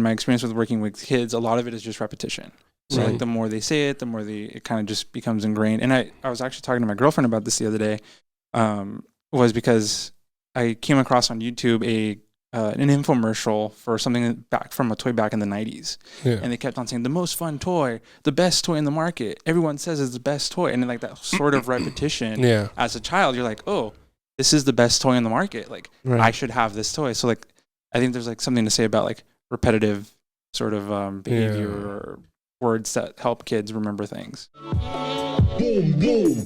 my experience with working with kids, a lot of it is just repetition. So Right. like the more they say it, the more it kind of just becomes ingrained. And I was actually talking to my girlfriend about this the other day, was because I came across on YouTube an infomercial for something back from a toy back in the 90s. Yeah. And they kept on saying the most fun toy, the best toy in the market. Everyone says it's the best toy. And then like that sort of repetition Yeah. as a child, you're like, oh, this is the best toy in the market. Like Right. I should have this toy. So like, I think there's like something to say about like repetitive sort of behavior or words that help kids remember things. Boom, boom.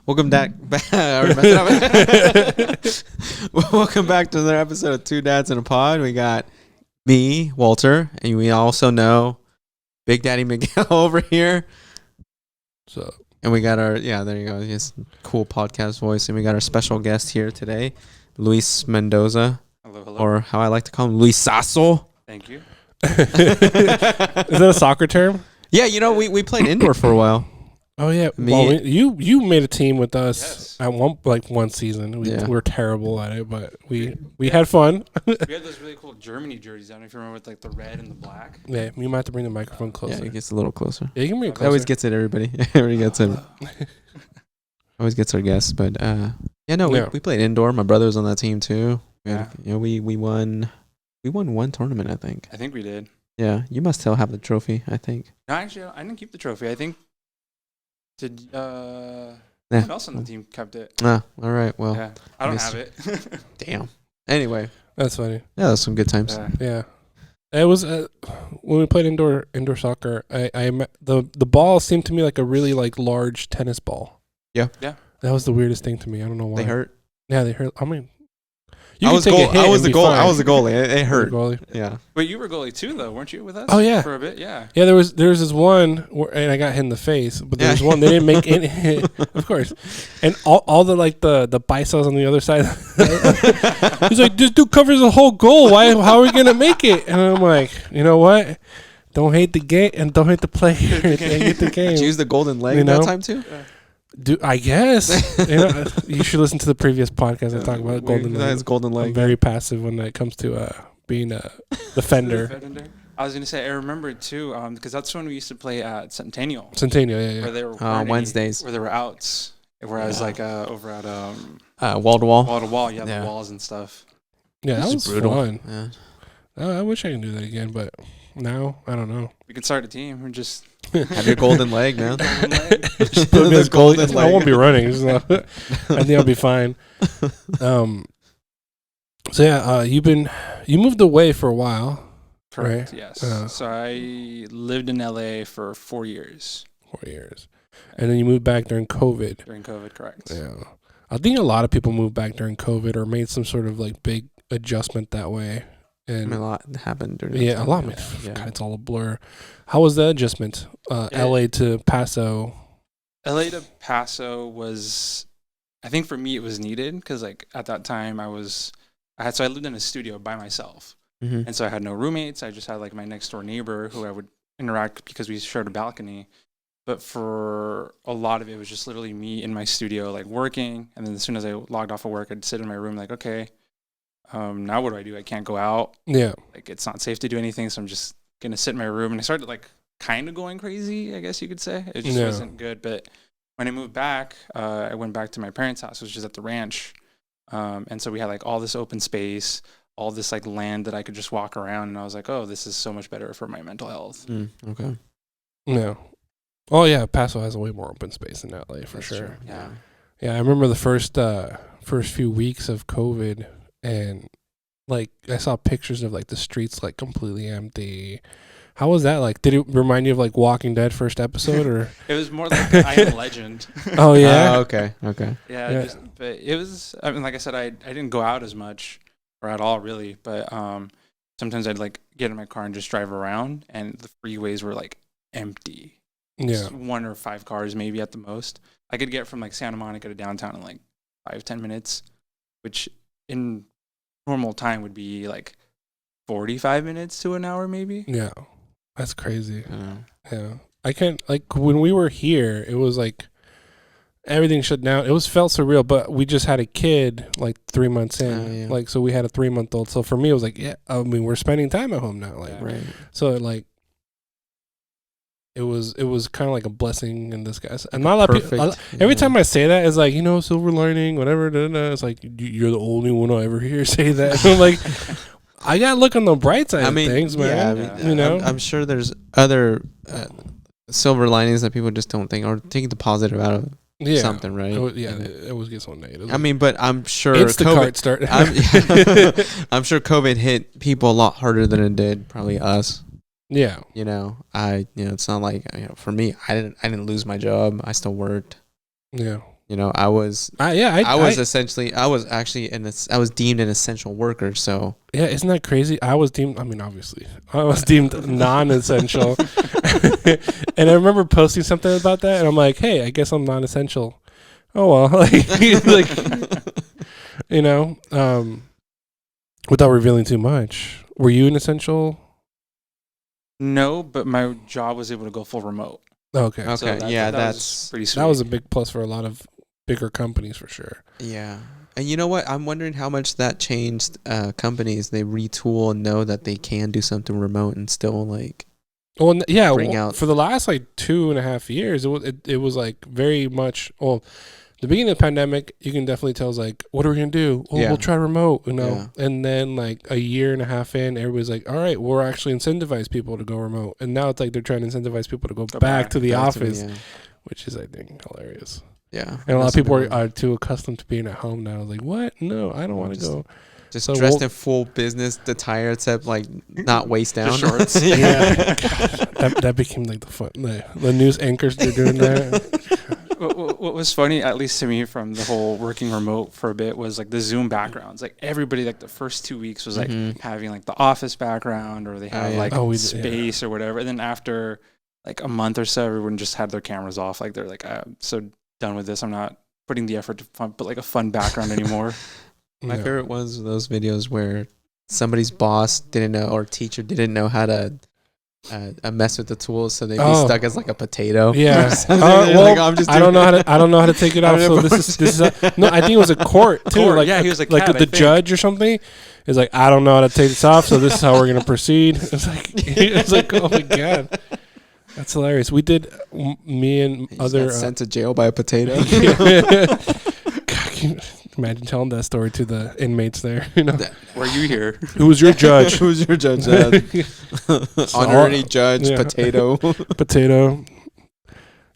Welcome back. Welcome back to another episode of Two Dads in a Pod. We got me, Walter, and we also know Big Daddy Miguel over here. So, and we got our there you go, his cool podcast voice, and we got our special guest here today, Luis Mendoza, Hello, hello. or how I like to call him, Luis Sasso. Thank you. is that a soccer term? Yeah, you know we played indoor for a while. Oh yeah. Well, you made a team with us at one season. We were terrible at it, but we had fun. We had those really cool Germany jerseys. I don't know if you remember with like the red and the black. Yeah, you might have to bring the microphone closer. Yeah, it gets a little closer. Yeah, you can bring it It closer. always gets it, everybody. Everybody gets it. Always gets our guests, but we played indoor. My brother was on that team too. We won one tournament, I think. I think we did. Yeah, you must still have the trophy, I think. No, actually, I didn't keep the trophy. I think someone else on the team kept it. Ah, all right. Well, yeah, I don't have it. Damn. Anyway, that's funny. Yeah, that's some good times. Yeah. It was when we played indoor soccer. The ball seemed to me like a really like large tennis ball. Yeah. Yeah. That was the weirdest thing to me. I don't know why. They hurt. Yeah, they hurt. I mean, I was the goalie. It hurt. Goalie. Yeah. But you were goalie too, though, weren't you, with us? Oh yeah. For a bit, yeah. Yeah, there was this one, and I got hit in the face. But there was one they didn't make any. Of course, and all the like the biceps on the other side. He's like, this dude covers the whole goal. How are we gonna make it? And I'm like, you know what? Don't hate the game and don't hate the player. Hate the game. Did you use the golden leg that time too? I guess you should listen to the previous podcast and talk about golden leg. Golden leg. I'm very passive when it comes to being a defender. I was gonna say I remember it too, because that's when we used to play at Centennial. Yeah. Where there were Wednesdays. Where there were outs. Whereas like over at wall to wall. Wall to wall, the walls and stuff. Yeah, that was brutal. Fun. Yeah. I wish I could do that again, but now I don't know. We could start a team. We're just have your golden leg, man. The golden leg. I won't be running. So I think I'll be fine. So yeah, you moved away for a while. Correct. Right? Yes. So I lived in LA for 4 years. 4 years, and then you moved back during COVID. During COVID, correct. Yeah, I think a lot of people moved back during COVID or made some sort of like big adjustment that way. And a lot happened during that a time. lot. God, it's all a blur. How was the adjustment? LA to Paso. LA to Paso was, I think for me it was needed because like at that time I lived in a studio by myself, and so I had no roommates. I just had like my next door neighbor who I would interact because we shared a balcony. But for a lot of it was just literally me in my studio like working, and then as soon as I logged off of work, I'd sit in my room like, okay. Now what do? I can't go out. Yeah. Like it's not safe to do anything, so I'm just gonna sit in my room. And I started like kind of going crazy, I guess you could say. It just wasn't good. But when I moved back, I went back to my parents' house, which is at the ranch. And so we had like all this open space, all this like land that I could just walk around. And I was like, oh, this is so much better for my mental health. Okay. Yeah. Oh yeah, Paso has a way more open space than LA for sure. True. Yeah. Yeah, I remember the first few weeks of COVID. And like I saw pictures of like the streets like completely empty. How was that like? Did it remind you of like Walking Dead first episode or? It was more like I Am Legend. Oh yeah. Okay. Yeah. But it was. I mean, like I said, I didn't go out as much or at all really. But sometimes I'd like get in my car and just drive around, and the freeways were like empty. Yeah. Just 1 or 5 cars maybe at the most. I could get from like Santa Monica to downtown in like 5-10 minutes, which in normal time would be like 45 minutes to an hour, maybe. Yeah, that's crazy. Yeah. Yeah, I can't like when we were here. It was like everything shut down. It felt surreal, but we just had a kid like 3 months in. Yeah. Like, so we had a 3-month-old. So for me, it was like, yeah, I mean, we're spending time at home now. Like, Right. so like, it was kind of like a blessing in disguise. And not a lot of people. Every time I say that, it's like, silver lining, whatever. It's like you're the only one I'll ever hear say that. I'm like, I gotta look on the bright side of things, man. Yeah, I'm sure there's other silver linings that people just don't think or take the positive out of something, right? It always gets on negative. I mean, but I'm sure Instacart started. I'm sure COVID hit people a lot harder than it did probably us. Yeah. It's not like, for me, I didn't lose my job. I still worked. Yeah. I was deemed an essential worker. So yeah, isn't that crazy? I was deemed non-essential. And I remember posting something about that, and I'm like, hey, I guess I'm non-essential. Oh well, without revealing too much. Were you an essential? No, but my job was able to go full remote. Okay. So that's pretty sweet. That was a big plus for a lot of bigger companies for sure. Yeah. And you know what? I'm wondering how much that changed companies. They retool and know that they can do something remote and still bring out. For the last 2.5 years, it was like very much, the beginning of the pandemic, you can definitely tell is like, what are we going to do? We'll try remote, Yeah. And then like a year and a half in, everybody's like, all right, we're actually incentivize people to go remote. And now it's like they're trying to incentivize people to go back to the office, which is, I think, hilarious. Yeah. And a lot of people are too accustomed to being at home now. Like, what? No, I don't want to go. Just dressed in full business attire, except not waist down. Shorts. Yeah. God, that became like the news anchors, they're doing that. What was funny, at least to me, from the whole working remote for a bit was like the Zoom backgrounds. Like everybody, like the first 2 weeks was like having like the office background, or they have space or whatever. And then after like a month or so, everyone just had their cameras off. Like they're like, I'm so done with this. I'm not putting the effort to put like a fun background anymore. My favorite ones were those videos where somebody's boss didn't know or teacher didn't know how to mess with the tools, so they'd be stuck as like a potato. Yeah. I don't know how to take it off. So this is no. I think it was a court too. He was like the judge or something. Is like, I don't know how to take this off, so this is how we're gonna proceed. It's like oh my god, that's hilarious. We did me and other sent to jail by a potato. God, imagine telling that story to the inmates there. Were you here? Who was your judge? Who was your judge? Honorary judge, potato. Potato.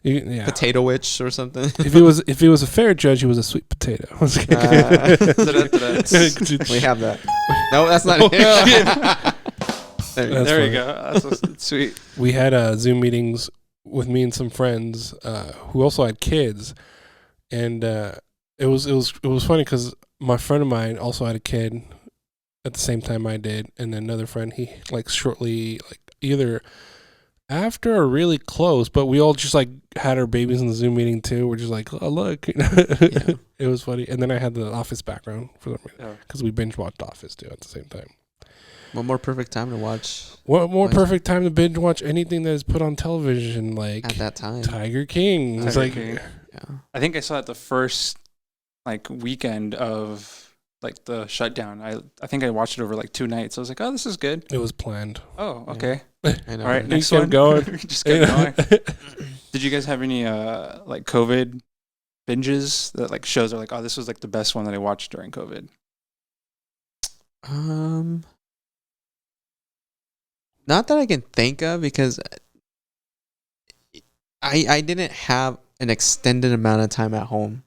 Potato witch or something. If he was a fair judge, he was a sweet potato. We have that. No, that's not it. There you go. That's sweet. We had Zoom meetings with me and some friends who also had kids, and it was funny because my friend of mine also had a kid at the same time I did, and then another friend, he shortly either after or really close, but we all just had our babies in the Zoom meeting too. We're just like, oh look, It was funny. And then I had the Office background for them because we binge watched Office too at the same time. What more perfect time to watch? What more perfect time to binge watch anything that is put on television at that time? Tiger King. King. I think I saw it the first weekend of the shutdown. I think I watched it over 2 nights. I was like, oh, this is good. It was planned. Oh, okay. I know, all right, next one. Going. Just kept going. Did you guys have any COVID binges that shows are like, oh, this was the best one that I watched during COVID? Not that I can think of, because I didn't have an extended amount of time at home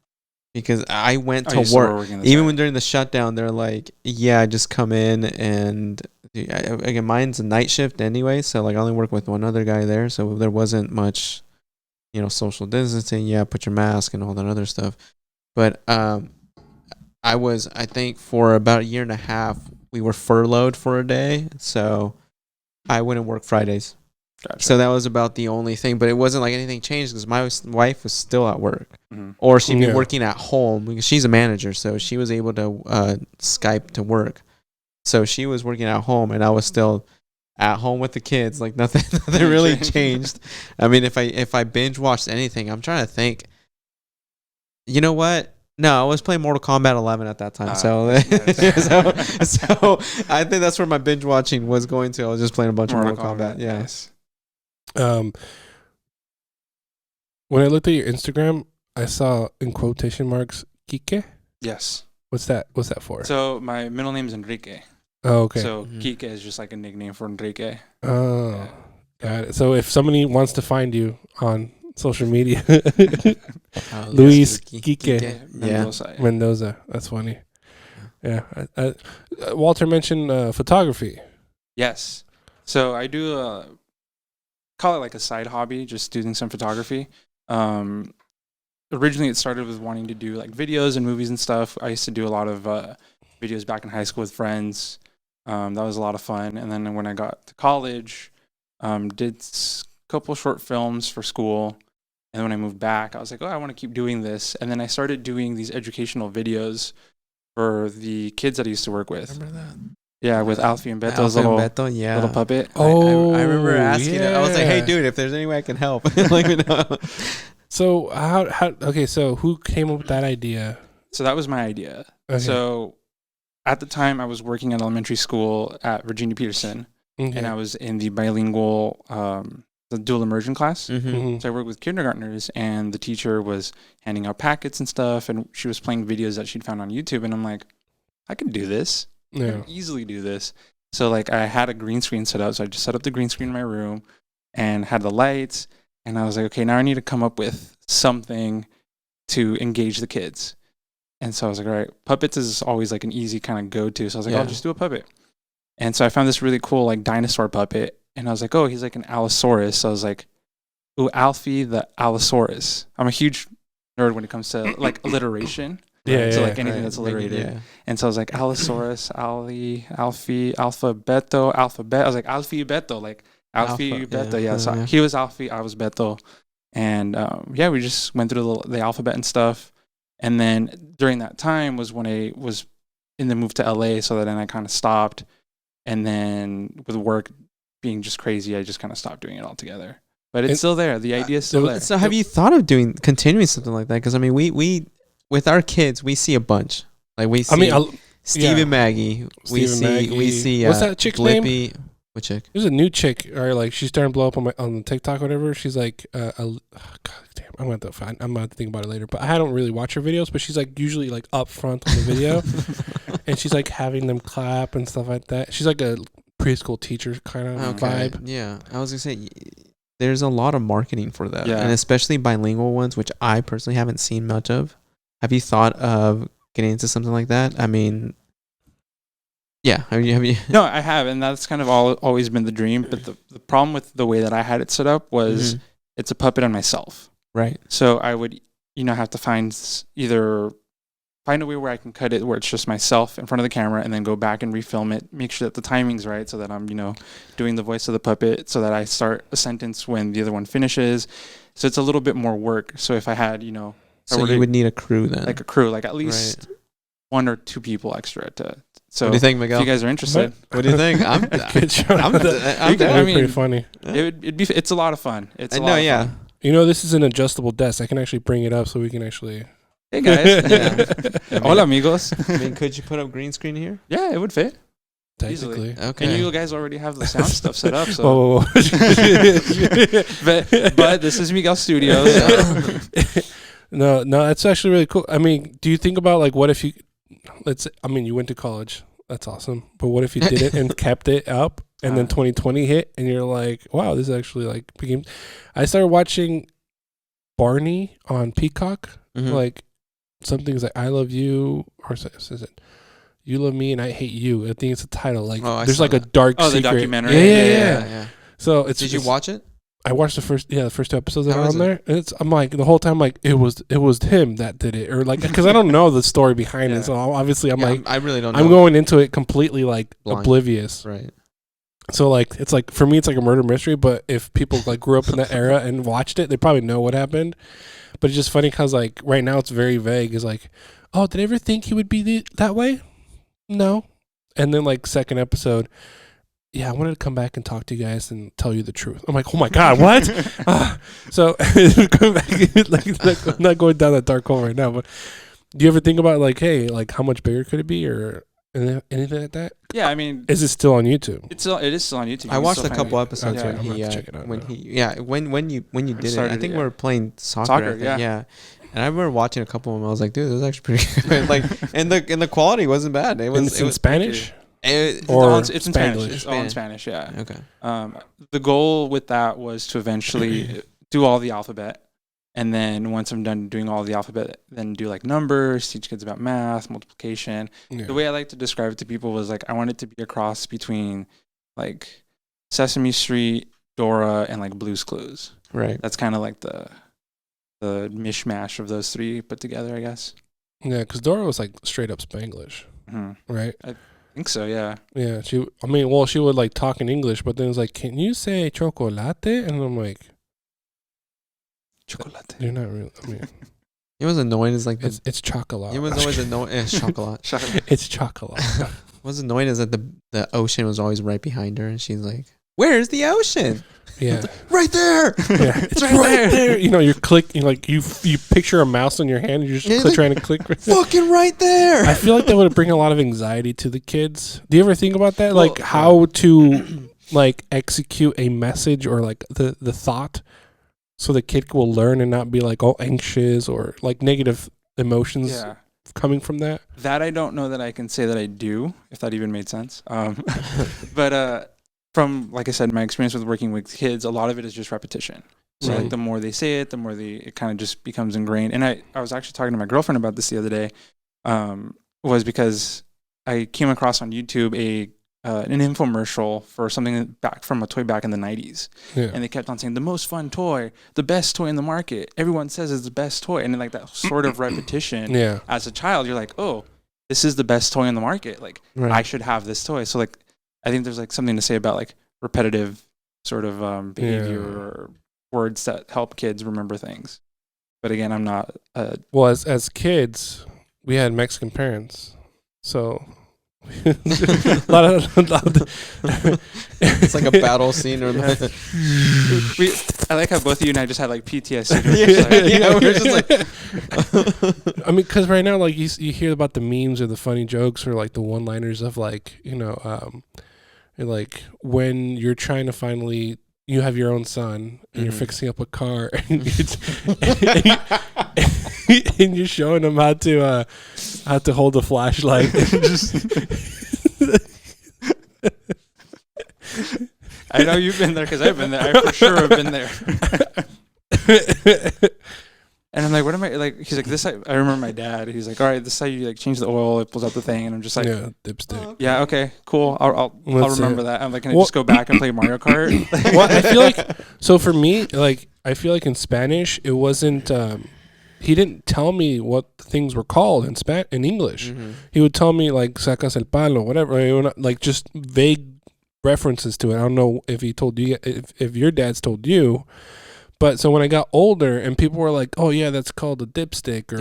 because I went to work. Even when during the shutdown, they're like, yeah, just come in, and again, mine's a night shift anyway, so I only work with one other guy there, so there wasn't much, social distancing. Yeah, put your mask and all that other stuff. But I think for about a year and a half, we were furloughed for a day, so I wouldn't work Fridays. Gotcha. So that was about the only thing, but it wasn't like anything changed because my wife was still at work, or she'd be working at home because she's a manager, so she was able to Skype to work. So she was working at home, and I was still at home with the kids. Like nothing really changed. I mean, if I binge watched anything, I'm trying to think. You know what? No, I was playing Mortal Kombat 11 at that time. So I think that's where my binge watching was going to. I was just playing a bunch of Mortal Kombat. Yes. When I looked at your Instagram, I saw in quotation marks Kike. Yes. What's that for? So my middle name is Enrique. Oh, okay. So Kike is just like a nickname for Enrique. Oh, yeah. Got it. So if somebody wants to find you on social media, Luis Kike Mendoza. Mendoza. That's funny. Yeah. Walter mentioned photography. Yes. So I do call it like a side hobby, just doing some photography. Originally it started with wanting to do like videos and movies and stuff. I used to do a lot of videos back in high school with friends. That was a lot of fun. And then when I got to college, did a couple short films for school. And then when I moved back, I was like, oh, I want to keep doing this. And then I started doing these educational videos for the kids that I used to work with. Remember that? Yeah, with Alfie and Beto's little puppet. Oh, I remember asking it. I was like, hey, dude, if there's any way I can help, let me know. So so who came up with that idea? So that was my idea. Okay. So at the time, I was working at elementary school at Virginia Peterson, and I was in the bilingual, the dual immersion class. Mm-hmm. So I worked with kindergartners, and the teacher was handing out packets and stuff, and she was playing videos that she'd found on YouTube, and I'm like, I can do this. I can easily do this. So like I had a green screen set up, so I just set up the green screen in my room and had the lights, and I was like, okay, now I need to come up with something to engage the kids. And so I was like, all right, puppets is always like an easy kind of go-to. So I was like, I'll just do a puppet. And so I found this really cool like dinosaur puppet, and I was like, oh, he's like an Allosaurus. So I was like, ooh, Alfie the Allosaurus. I'm a huge nerd when it comes to like alliteration. So like anything that's alliterated. Yeah. And so I was like, Allosaurus, Alfie, Alphabet. I was like, Alfie Beto, like Alfie Beto. Yeah. So he was Alfie, I was Beto. And we just went through the alphabet and stuff. And then during that time was when I was in the move to LA. So then I kind of stopped. And then with work being just crazy, I just kind of stopped doing it altogether. But it's still there. The idea is still there. So have you thought of continuing something like that? Because I mean, we with our kids, we see a bunch. Like we see Steve and Maggie. We see what's that chick's Blippi. name? What chick? There's a new chick, or like she's starting to blow up on the TikTok or whatever. She's like, God damn, I'm gonna have to think about it later. But I don't really watch her videos, but she's like usually like up front on the video, and she's like having them clap and stuff like that. She's like a preschool teacher kind of vibe. Yeah, I was gonna say there's a lot of marketing for that, and especially bilingual ones, which I personally haven't seen much of. Have you thought of getting into something like that? I mean, yeah. Have you? No, I have, and that's kind of always been the dream. But the problem with the way that I had it set up was it's a puppet on myself. Right. So I would, have to find a way where I can cut it where it's just myself in front of the camera, and then go back and refilm it, make sure that the timing's right, so that I'm, doing the voice of the puppet, so that I start a sentence when the other one finishes. So it's a little bit more work. So if I had, so you would need a crew then, like a crew, like at least one or two people extra to. So what do you think, Miguel? If you guys are interested, what do you think? I'm pretty funny. It's a lot of fun. It's fun. This is an adjustable desk. I can actually bring it up so we can actually. Hey guys. Hola amigos. I mean, could you put up green screen here? Yeah, it would fit. Technically. Easily. Okay. And you guys already have the sound stuff set up, so. Whoa. but this is Miguel's studio. So. No, that's actually really cool. I mean, do you think about like what if you you went to college. That's awesome. But what if you did it and kept it up and then 2020 hit and you're like, wow, this is actually like became. I started watching Barney on Peacock. Like something's like I love you, or says it you love me and I hate you. I think it's a title. Like there's like a dark secret. The documentary. Yeah. So it's. Did you watch it? I watched the first 2 episodes that are on there. And I'm like the whole time like it was him that did it, or like because I don't know the story behind it. So obviously I'm like I really don't know. I'm going into it completely like blind. Oblivious. Right. So like it's like for me it's like a murder mystery, but if people like grew up in that era and watched it, they probably know what happened. But it's just funny because like right now it's very vague. It's like, oh, did I ever think he would be that way? No. And then like second episode, yeah, I wanted to come back and talk to you guys and tell you the truth. I'm like, oh my God, what? So going back, like, I'm not going down that dark hole right now, but do you ever think about like, hey, like how much bigger could it be or anything like that? Yeah, I mean, is it still on YouTube? It is still on YouTube. I watched a couple episodes when you did it. I think we were playing soccer. Yeah. And I remember watching a couple of them. I was like, dude, this is actually pretty good. Like, and the quality wasn't bad. It was in Spanish. It's in Spanish. It's all in Spanish. Yeah. Okay. The goal with that was to eventually do all the alphabet, and then once I'm done doing all the alphabet, then do like numbers, teach kids about math, multiplication. Yeah. The way I like to describe it to people was like I want it to be a cross between like Sesame Street, Dora, and like Blue's Clues. Right. That's kind of like the mishmash of those three put together, I guess. Yeah, because Dora was like straight up Spanglish, right? I think so, yeah. Yeah, she would like talk in English, but then it's like, can you say chocolate? And I'm like, chocolate. You're not really. I mean, it was annoying. It's like it's chocolate. It was always annoying. It's chocolate. It's chocolate. What's annoying is that the ocean was always right behind her, and she's like, "Where's the ocean?" Yeah, right there. Yeah, it's right there. You know, you picture a mouse in your hand, and you're just trying to click. Fucking right there. I feel like that would bring a lot of anxiety to the kids. Do you ever think about that? Well, like how to like execute a message or like the thought, so the kid will learn and not be like all anxious or like negative emotions coming from that. That I don't know that I can say that I do, if that even made sense. But from, like I said, my experience with working with kids, a lot of it is just repetition. So like the more they say it, the more it kind of just becomes ingrained. And I was actually talking to my girlfriend about this the other day, was because I came across on YouTube an infomercial for something back from a toy back in the 90s. Yeah. And they kept on saying, the most fun toy, the best toy in the market. Everyone says it's the best toy. And then like that sort of repetition as a child, you're like, oh, this is the best toy in the market. Like I should have this toy. So like, I think there's like something to say about like repetitive sort of behavior or words that help kids remember things. But again, I'm not. Well, as kids, we had Mexican parents, so a lot of it's like a battle scene or like I like how both of you and I just had like PTSD. We're just like I mean, because right now, like you hear about the memes or the funny jokes or like the one-liners of like like when you're trying to finally you have your own son and you're fixing up a car and you're showing him how to hold a flashlight. I know you've been there because I've been there. I for sure have been there. And I'm like, what am I like? He's like, this. I remember my dad. He's like, all right, this is how you like change the oil. It pulls out the thing, and I'm just like, dipstick. Yeah, okay, cool. I'll remember that. I'm like, can I just go back and play Mario Kart? Well, I feel like so for me, like I feel like in Spanish, it wasn't. He didn't tell me what things were called in English. Mm-hmm. He would tell me like "sacas el palo," whatever, like just vague references to it. I don't know if he told you, if your dad's told you. But so when I got older and people were like, "Oh yeah, that's called a dipstick," or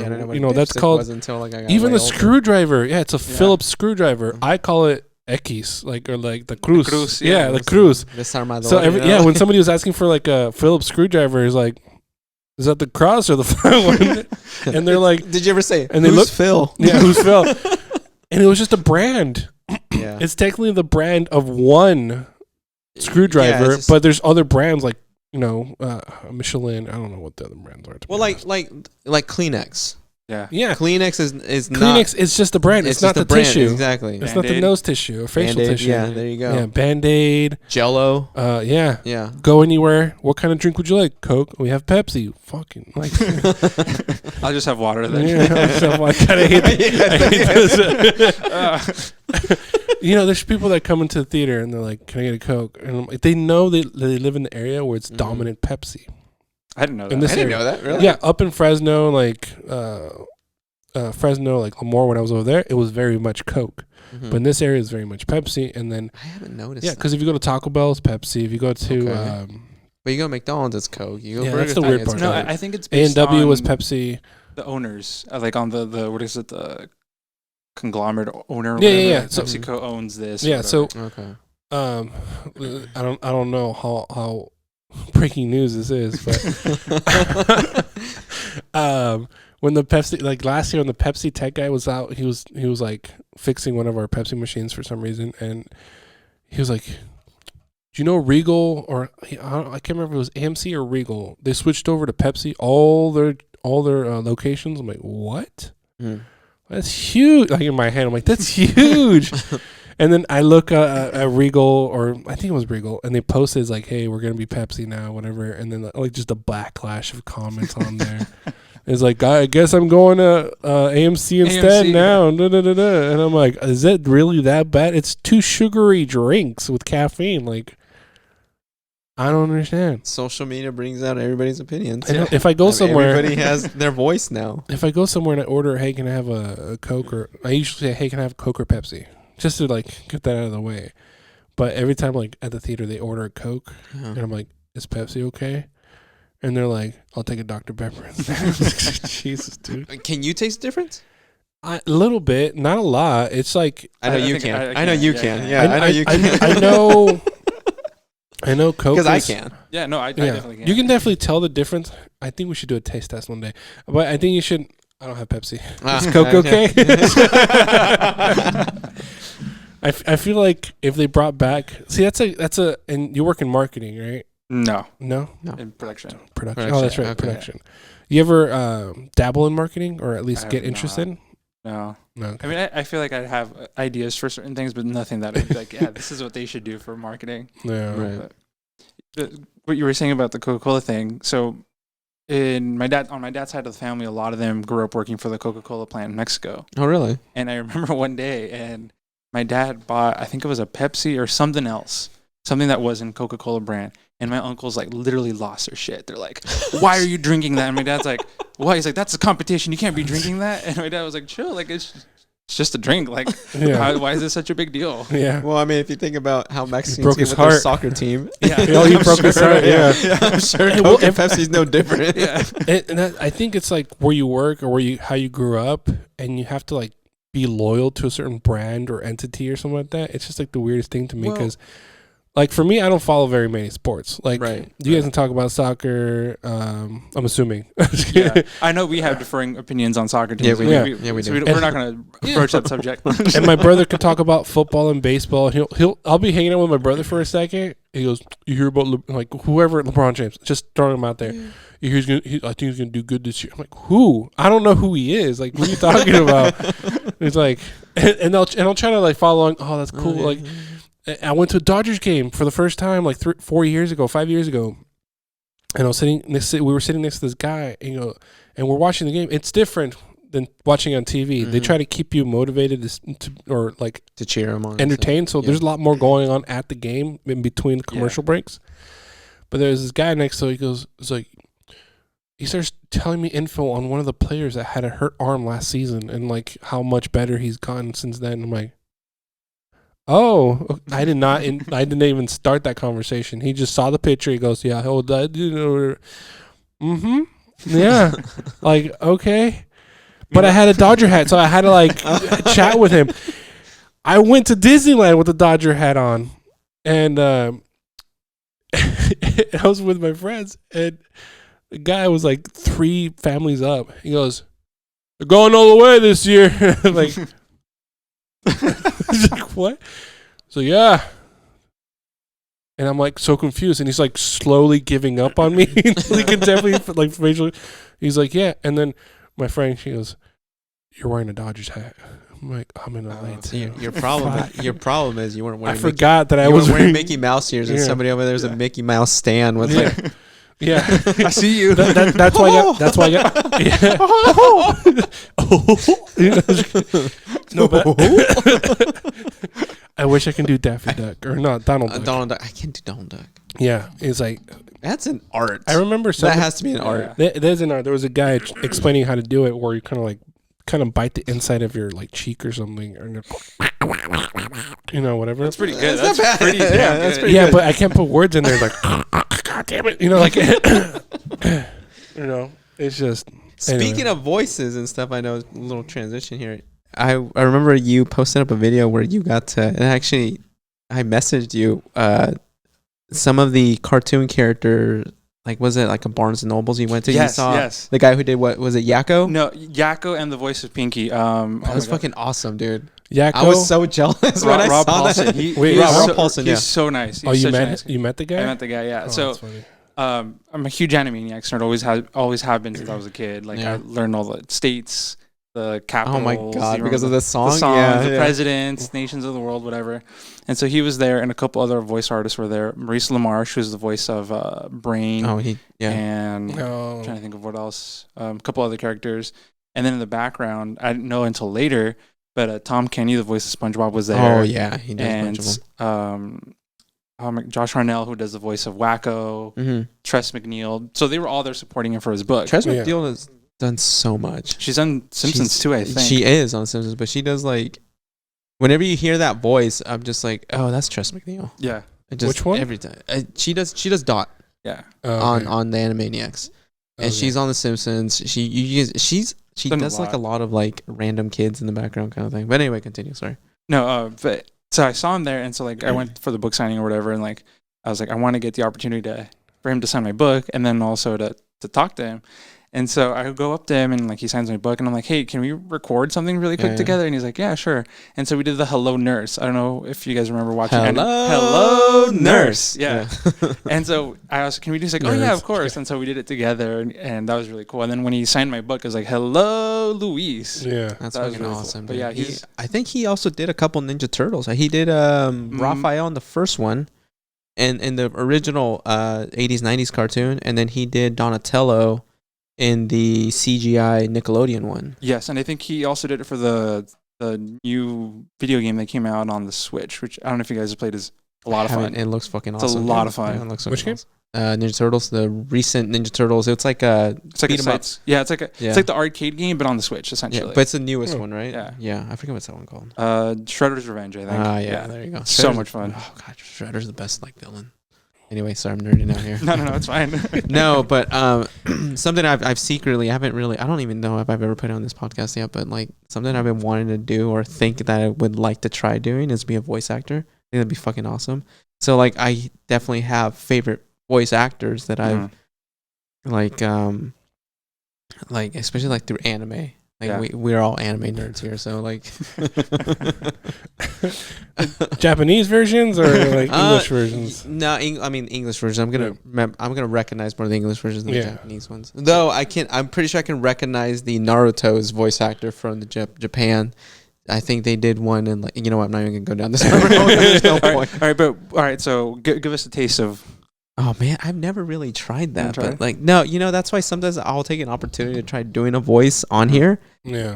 that's called until, like, I got even a screwdriver. Yeah, it's a Phillips screwdriver. Mm-hmm. I call it X, like or like the cruz. The cruz. So when somebody was asking for like a Phillips screwdriver, is like, is that the cross or the flat one? And they're like, "Did you ever say?" And they who's Phil? Yeah, who's Phil? And it was just a brand. Yeah, it's technically the brand of one screwdriver, but there's other brands like. Michelin. I don't know what the other brands are. Well, like Kleenex. Yeah. Kleenex is Kleenex. Kleenex is just the brand. It's not the brand, tissue. Exactly. It's not the nose tissue or facial Band-Aid, tissue. Yeah, there you go. Yeah, Band-Aid. Jello. Yeah. Yeah. Go anywhere. What kind of drink would you like? Coke. We have Pepsi. Fucking like. I'll just have water then. Yeah. I kind of hate this. There's people that come into the theater and they're like, "Can I get a Coke?" And I'm like, they know they live in the area where it's dominant Pepsi. I didn't know that. I didn't know that, really? Yeah, up in Fresno, like Lemoore, when I was over there, it was very much Coke. Mm-hmm. But in this area, it's very much Pepsi. And then I haven't noticed. Yeah, because if you go to Taco Bell, it's Pepsi. If you go to but you go to McDonald's, it's Coke. You go that's the weird part. No, I think it's based A&W on was Pepsi. The owners, like on the what is it, the conglomerate owner. Yeah. So PepsiCo owns this. Yeah. So Okay. I don't know how breaking news this is, but when the Pepsi, like last year when the Pepsi tech guy was out, he was like fixing one of our Pepsi machines for some reason, and he was like, do you know Regal or I can't remember if it was AMC or Regal? They switched over to Pepsi, all their locations. I'm like, what? That's huge. Like in my head, I'm like, that's huge. And then I look at Regal, or I think it was Regal, and they posted like, hey, we're gonna be Pepsi now, whatever. And then like just a backlash of comments on there. It's like, I guess I'm going to AMC instead now. And I'm like, is it really that bad? It's 2 sugary drinks with caffeine. Like, I don't understand. Social media brings out everybody's opinions. If I go somewhere, everybody has their voice now. If I go somewhere and I order, hey, can I have a Coke? Or I usually say, hey, can I have a Coke or Pepsi? Just to like get that out of the way. But every time like at the theater they order a Coke, and I'm like, is Pepsi okay? And they're like, I'll take a Dr. Pepper. Jesus, dude. Can you taste the difference? A little bit, not a lot. It's like I know you can. I know you can. Yeah, I know you can. I know. I know Coke. Because I can. Yeah, no, I definitely can. You can definitely tell the difference. I think we should do a taste test one day. But I think you should. I don't have Pepsi. Is Coke okay? I feel like if they brought back, see that's a and you work in marketing, right? No. In production. Oh, that's right, okay. Production. You ever dabble in marketing or at least get interested? No. Okay. I mean, I feel like I'd have ideas for certain things, but nothing that I'd be like, yeah, this is what they should do for marketing. Yeah. Right. But what you were saying about the Coca-Cola thing, so on my dad's side of the family, a lot of them grew up working for the Coca-Cola plant in Mexico. Oh, really? And I remember one day, and my dad bought, I think it was a Pepsi or something else, something that wasn't Coca-Cola brand. And my uncles like literally lost their shit. They're like, why are you drinking that? And my dad's like, why? He's like, that's a competition. You can't be drinking that. And my dad was like, chill. Like, it's just a drink. Like, why is this such a big deal? Yeah. Well, I mean, if you think about how Mexican broke team with their soccer team. Yeah. He broke his heart. Yeah. I'm sure Coke and Pepsi's no different. Yeah. And I think it's like where you work or how you grew up, and you have to like be loyal to a certain brand or entity or something like that. It's just like the weirdest thing to me because, like, for me, I don't follow very many sports. Like, you guys can talk about soccer. I'm assuming. Yeah. I know we have differing opinions on soccer teams. Yeah, we do. So we're not going to approach that subject. And my brother could talk about football and baseball. And I'll be hanging out with my brother for a second. He goes, "You hear about like whoever LeBron James? Just throwing him out there. You hear I think he's gonna do good this year." I'm like, "Who? I don't know who he is. Like, what are you talking about?" It's like, and I'll try to like follow along. Oh, that's cool. Like. I went to a Dodgers game for the first time like 5 years ago, and I was we were sitting next to this guy, and we're watching the game. It's different than watching on TV. Mm-hmm. They try to keep you motivated to cheer them on, entertain. So there's a lot more going on at the game in between the commercial breaks. But there's this guy next to he starts telling me info on one of the players that had a hurt arm last season and like how much better he's gotten since then. I'm like, oh, I didn't even start that conversation. He just saw the picture. He goes, yeah, yeah, like, okay. But I had a Dodger hat, so I had to like chat with him. I went to Disneyland with the Dodger hat on, and I was with my friends, and the guy was like 3 families up. He goes, "They're going all the way this year." Like, he's like, what? So yeah. And I'm like so confused, and he's like slowly giving up on me. He can definitely like facially. He's like, yeah. And then my friend, she goes, "You're wearing a Dodgers hat." I'm like, I'm in LA too. Your problem is you weren't wearing. I forgot that I was wearing Mickey Mouse ears, and somebody over there's a Mickey Mouse stand with like. Yeah, I see you. That's why I got. Yeah. No, but I wish I can do Daffy Duck or not Donald Duck. Donald Duck. I can't do Donald Duck. Yeah, it's like that's an art. I remember that has to be an art. There's an art. There was a guy explaining how to do it, where you kind of bite the inside of your like cheek or something, or whatever. That's pretty good. That's pretty damn good. Yeah, but I can't put words in there like. God damn it! Like it's just. Speaking of voices and stuff, I know a little transition here. I remember you posted up a video where you got to, and actually I messaged you some of the cartoon characters. Like, was it like a Barnes and Nobles you went to? Yes, you saw yes. the guy who did what? Was it Yakko? No, Yakko and the voice of Pinky. That was fucking awesome, dude. Yakko? I was so jealous when I Rob saw Paulson. that. Rob Paulson, He's so nice. He's you such a met nice you met the guy? I met the guy, yeah. Oh, So that's funny. I'm a huge Animaniacs nerd. Always have been since I was a kid. Like I learned all the states, the capitals. Oh my god! Because of the song, the presidents, nations of the world, whatever. And so he was there, and a couple other voice artists were there. Maurice LaMarche, who's the voice of Brain. Oh, And I'm trying to think of what else. A couple other characters, and then in the background, I didn't know until later, but Tom Kenny, the voice of SpongeBob, was there. Oh yeah, he does. And Josh Harnell, who does the voice of Wacko, Tress McNeil. So they were all there supporting him for his book. Tress McNeil has done so much. She's on Simpsons too, I think. She is on Simpsons, but she does like, whenever you hear that voice, I'm just like, oh, that's Tress McNeil. Yeah. Which one? Every time. She does Dot. Yeah. On the Animaniacs. And she's on the Simpsons. She does like a lot of like random kids in the background kind of thing. But anyway, continue. Sorry. No, but so I saw him there, and so like I went for the book signing or whatever, and like I was like, I want to get the opportunity for him to sign my book, and then also to talk to him. And so I go up to him, and like he signs my book, and I'm like, hey, can we record something really quick together? And he's like, yeah, sure. And so we did the Hello Nurse. I don't know if you guys remember watching. Hello Nurse. Yeah. And so I was, can we do this? Like, oh yeah, of course. And so we did it together, and that was really cool. And then when he signed my book, it was like, hello Luis. Yeah, that's fucking really awesome. Cool. But yeah, I think he also did a couple Ninja Turtles. He did Raphael in the first one, and in the original 80s 90s cartoon, and then he did Donatello in the CGI Nickelodeon one. Yes, and I think he also did it for the new video game that came out on the Switch, which I don't know if you guys have played. Is a lot of fun. It looks fucking awesome. It's a lot of fun. Yeah, it looks Which game? Awesome. Ninja Turtles, the recent Ninja Turtles. It's like a beat 'em up. Yeah, it's like the arcade game, but on the Switch essentially. Yeah, but it's the newest one, right? Yeah. I forget what's that one called. Shredder's Revenge, I think. Yeah, there you go. So much fun. Oh god, Shredder's the best like villain. Anyway, sorry, I'm nerding out here. No, it's fine. No, but something I've secretly, I don't even know if I've ever put it on this podcast yet, but like something I've been wanting to do or think that I would like to try doing is be a voice actor. I think that'd be fucking awesome. So like I definitely have favorite voice actors that I've like especially like through anime. Like we're all anime nerds here, so like Japanese versions or like English versions. No, I mean English versions. I'm gonna recognize more of the English versions than the Japanese ones. Though I'm pretty sure I can recognize the Naruto's voice actor from the Japan. I think they did one, and like, you know what? I'm not even gonna go down this road. There's no point. All right. So give us a taste of. Oh man, I've never really tried that, but like, no, that's why sometimes I'll take an opportunity to try doing a voice on here,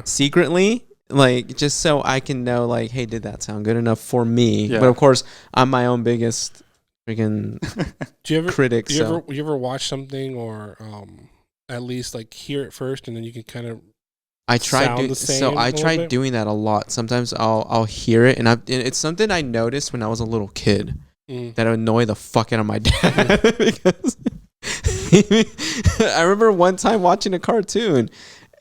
secretly, like just so I can know, like, hey, did that sound good enough for me? Yeah. But of course, I'm my own biggest freaking critic. You ever watch something or at least like hear it first, and then you can kind of. I tried doing that a lot. Sometimes I'll hear it, and it's something I noticed when I was a little kid. That annoy the fuck out of my dad because I remember one time watching a cartoon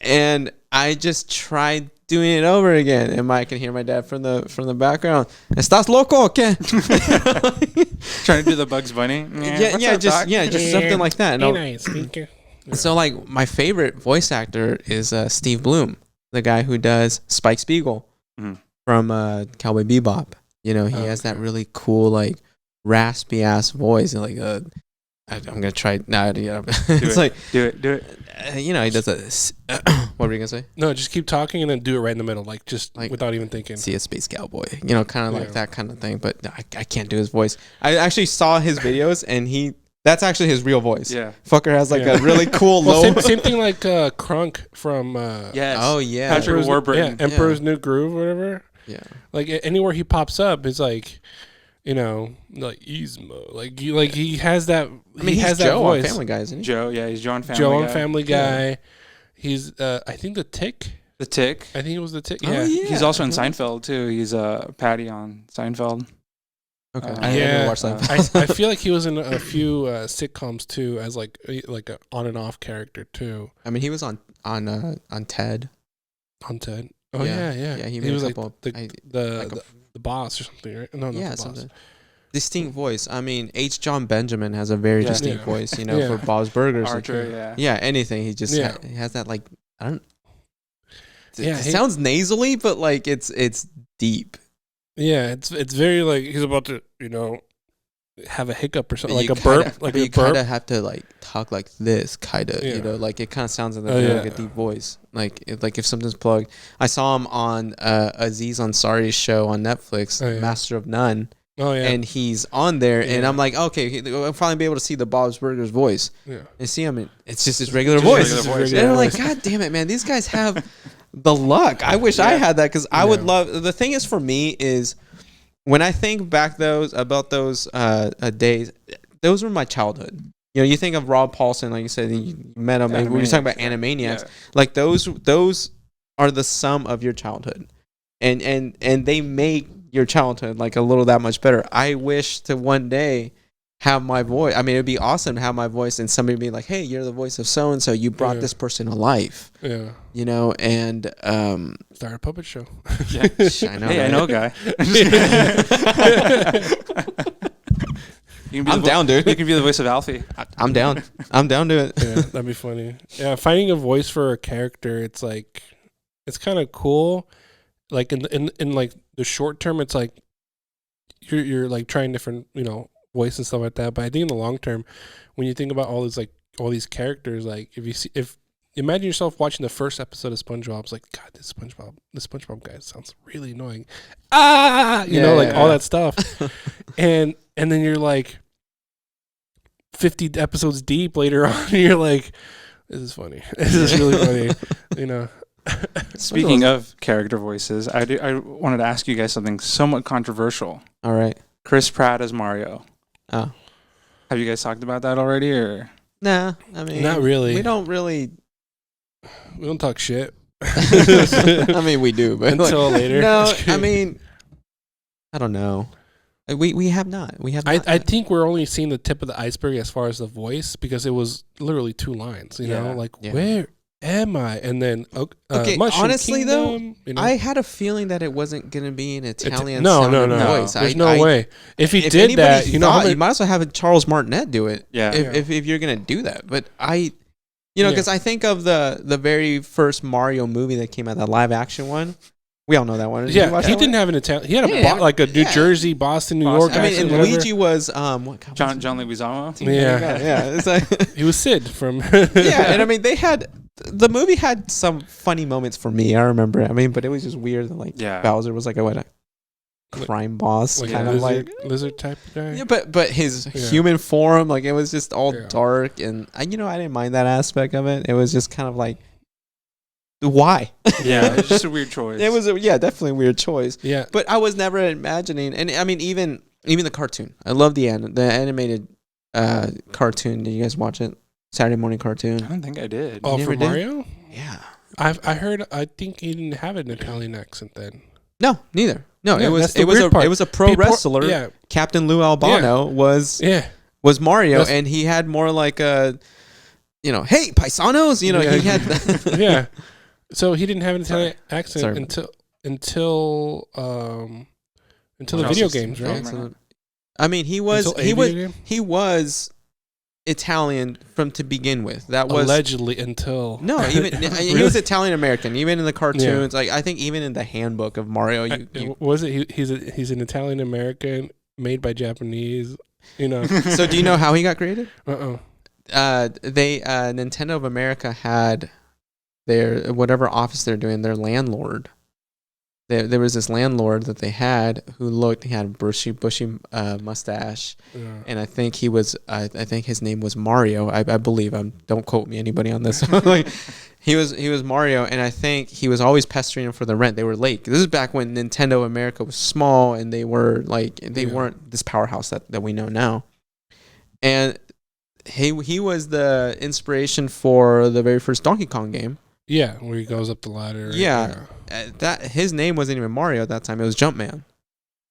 and I just tried doing it over again, and I can hear my dad from the background. ¿Estás loco? ¿Qué? Trying to do the Bugs Bunny. Just something like that. Nice. So like my favorite voice actor is Steve Bloom, the guy who does Spike Spiegel from Cowboy Bebop. He has that really cool like raspy ass voice, and like I'm gonna try now. Do it. He does a. What were you gonna say? No, just keep talking and then do it right in the middle, like just like without even thinking. See a space cowboy, kind of like that kind of thing. But I can't do his voice. I actually saw his videos, and that's actually his real voice. Yeah, fucker has like a really cool low. Same thing like Crunk from. Yes. Oh yeah. Patrick Warburton. Emperor's New Groove, whatever. Yeah. Like anywhere he pops up, it's like. Like Ismo, like he has that. I mean, he has Joe that voice. On Family Guy, isn't he? Joe, yeah, he's Joe on Family Guy. Joe on Family Guy. Yeah. He's, I think the Tick. The Tick. I think it was the Tick. Oh, yeah. He's also in Seinfeld too. He's Patty on Seinfeld. Okay. I never watched that. I feel like he was in a few sitcoms too, as like a on and off character too. I mean, he was on Ted. On Ted. Oh yeah. He was a like couple. the boss or something, right? No, Yeah, not the something. boss. Distinct voice. I mean, H. John Benjamin has a very distinct voice. You know, Yeah. for Bob's Burgers. Archer, Yeah, anything. He just he has that like I don't. Yeah, it sounds nasally, but like it's deep. Yeah, it's very like he's about to have a hiccup or something, like a kinda, burp, like you a burp. kind of have to like talk like this, kind of, like it kind of sounds like a deep voice, like if something's plugged. I saw him on Aziz Ansari's show on Netflix, Master of None. Oh yeah, and he's on there, and I'm like, okay, I'll finally be able to see the Bob's Burgers voice. Yeah, and see him, it's just his regular voice. And I'm like, God damn it, man, these guys have the luck. I wish I had that because I would love. The thing is, for me, is when I think back about those days, those were my childhood. You know, you think of Rob Paulson, like you said, you met him, and we were talking about Animaniacs. Yeah. Like those are the sum of your childhood, and they make your childhood like a little that much better. I wish to one day have my voice. I mean, it'd be awesome to have my voice and somebody be like, "Hey, you're the voice of so and so. You brought this person to life." Yeah, you know, and start a puppet show. Yeah, I know. Hey, I know a guy. I'm down, dude. You can be the voice of Alfie. I'm down. I'm down to it. Yeah, that'd be funny. Yeah, finding a voice for a character, it's like it's kind of cool. Like in like the short term, it's like you're like trying different voice and stuff like that. But I think in the long term, when you think about all these characters, like if imagine yourself watching the first episode of SpongeBob, it's like, God, this SpongeBob guy sounds really annoying. All that stuff, and then you're like 50 episodes deep later on, and you're like, this is funny. This is really funny. Speaking of character voices, I wanted to ask you guys something somewhat controversial. All right. Chris Pratt as Mario. Oh. Have you guys talked about that already, or? Nah, I mean, not really. We don't talk shit. I mean, we do, but until later. No, I mean, I don't know. We have not. We have not. I think we're only seeing the tip of the iceberg as far as the voice, because it was literally 2 lines, where am I? And then okay, honestly Kingdom, though, I had a feeling that it wasn't going to be an Italian no. voice. There's no way. If he did that, you might as well have Charles Martinet do it. Yeah. If you're going to do that, but because I think of the very first Mario movie that came out, that live action one. We all know that one. Yeah, he didn't have an Italian. He had a New Jersey, Boston, New York. I mean, and Luigi was John Leguizamo. Yeah. It's like he was Sid from. Yeah, and I mean the movie had some funny moments for me. I remember. I mean, but it was just weird that Bowser was like a crime boss, kind of lizard type guy. Yeah, but his human form, like it was just all dark, and I didn't mind that aspect of it. It was just kind of like. Why? Yeah, it's just a weird choice. It was definitely a weird choice. Yeah, but I was never imagining, and I mean even the cartoon. I love the animated cartoon. Did you guys watch it? Saturday morning cartoon. I don't think I did. Oh, for Mario? Yeah, I heard. I think he didn't have an Italian accent then. No, neither. No, it was a pro wrestler. Yeah. Captain Lou Albano was Mario, and he had more like a, hey paisanos. He had. Yeah. So he didn't have an Italian accent until the video games, right? I mean, he was Italian to begin with. That was allegedly until even he was Italian American. Even in the cartoons, like I think even in the handbook of Mario, he's an Italian American made by Japanese. So do you know how he got created? They Nintendo of America had their whatever office they're doing, their landlord. There was this landlord that they had he had a bushy mustache, and I think he was I think his name was Mario. I believe. Don't quote me, anybody on this. Like, he was Mario, and I think he was always pestering him for the rent. They were late. This is back when Nintendo America was small, and they were weren't this powerhouse that we know now. And he was the inspiration for the very first Donkey Kong game. Yeah, where he goes up the ladder. Yeah. That his name wasn't even Mario at that time. It was Jumpman.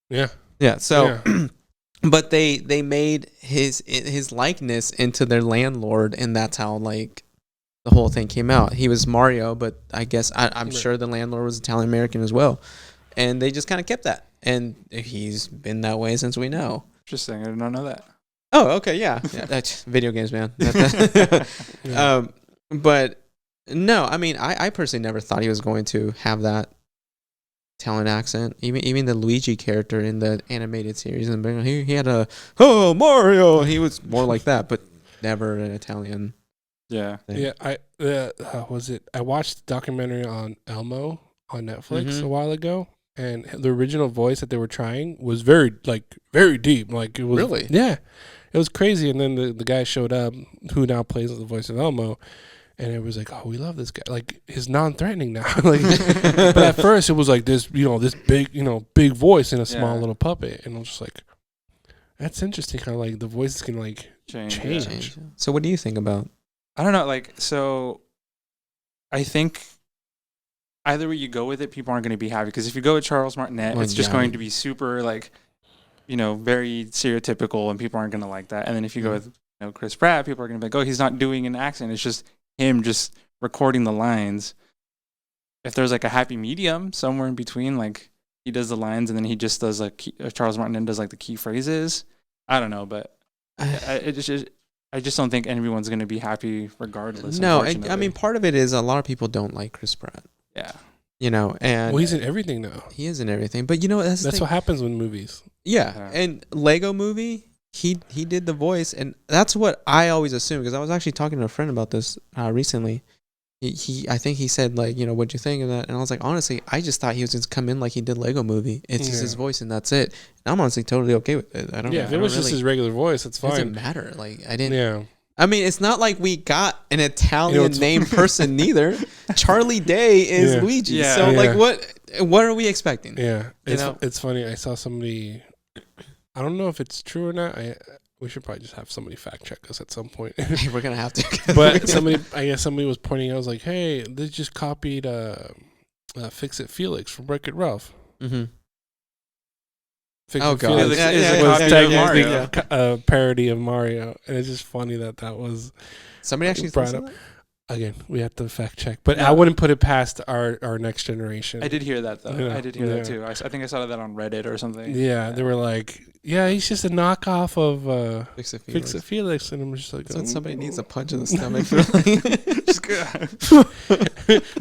Yeah. Yeah. So, but they made his likeness into their landlord, and that's how the whole thing came out. He was Mario, but I guess I'm sure the landlord was Italian American as well, and they just kind of kept that, and he's been that way since we know. Interesting. I did not know that. Oh, okay, yeah. That's video games, man. But no, I mean, I personally never thought he was going to have that Italian accent. Even the Luigi character in the animated series, and he had a Mario. He was more like that, but never an Italian. Yeah. thing. Yeah, was it? I watched a documentary on Elmo on Netflix a while ago, and the original voice that they were trying was very deep. Like, it was Really? Yeah, it was crazy. And then the guy showed up who now plays the voice of Elmo, and it was like, oh, we love this guy. Like, he's non-threatening now. Like, but at first it was like this, this big voice in a small little puppet, and I was just like, that's interesting. How like the voices can like change. So what do you think about? I don't know. Like, so I think either way you go with it, people aren't going to be happy. Because if you go with Charles Martinet, it's just going to be super, like, very stereotypical, and people aren't going to like that. And then if you go with Chris Pratt, people are going to be like, oh, he's not doing an accent. It's just him just recording the lines. If there's like a happy medium somewhere in between, like he does the lines and then he just does like Charles Martinet does like the key phrases. I don't know, but I just don't think everyone's going to be happy regardless. No, I mean, part of it is a lot of people don't like Chris Pratt. Yeah. And well, he's in everything now. He is in everything, but that's what happens with movies. Yeah, and Lego Movie, he did the voice, and that's what I always assumed, because I was actually talking to a friend about this recently. I think he said, like, what'd you think of that? And I was like, honestly, I just thought he was going to come in like he did Lego Movie. It's just his voice, and that's it. And I'm honestly totally okay with it. I don't. Yeah, if it was just his regular voice, it's fine. It doesn't matter. Like, I didn't. Yeah. I mean, it's not like we got an Italian named person neither. Charlie Day is Luigi. Yeah. So like, what are we expecting? Yeah, it's funny. I saw somebody. I don't know if it's true or not. We should probably just have somebody fact check us at some point. We're gonna have to. But somebody was pointing out. I was like, hey, they just copied Fix It Felix from Wreck-It Ralph. Mm-hmm. Fix It Felix was technically a parody of Mario, and it's just funny that was somebody actually brought up. Again, we have to fact check, but I wouldn't put it past our next generation. I did hear that though. Yeah, I did hear that too. I think I saw that on Reddit or something. Yeah, they were like, "Yeah, he's just a knockoff of Fix It Felix," and I'm just like, so somebody needs a punch in the stomach. Just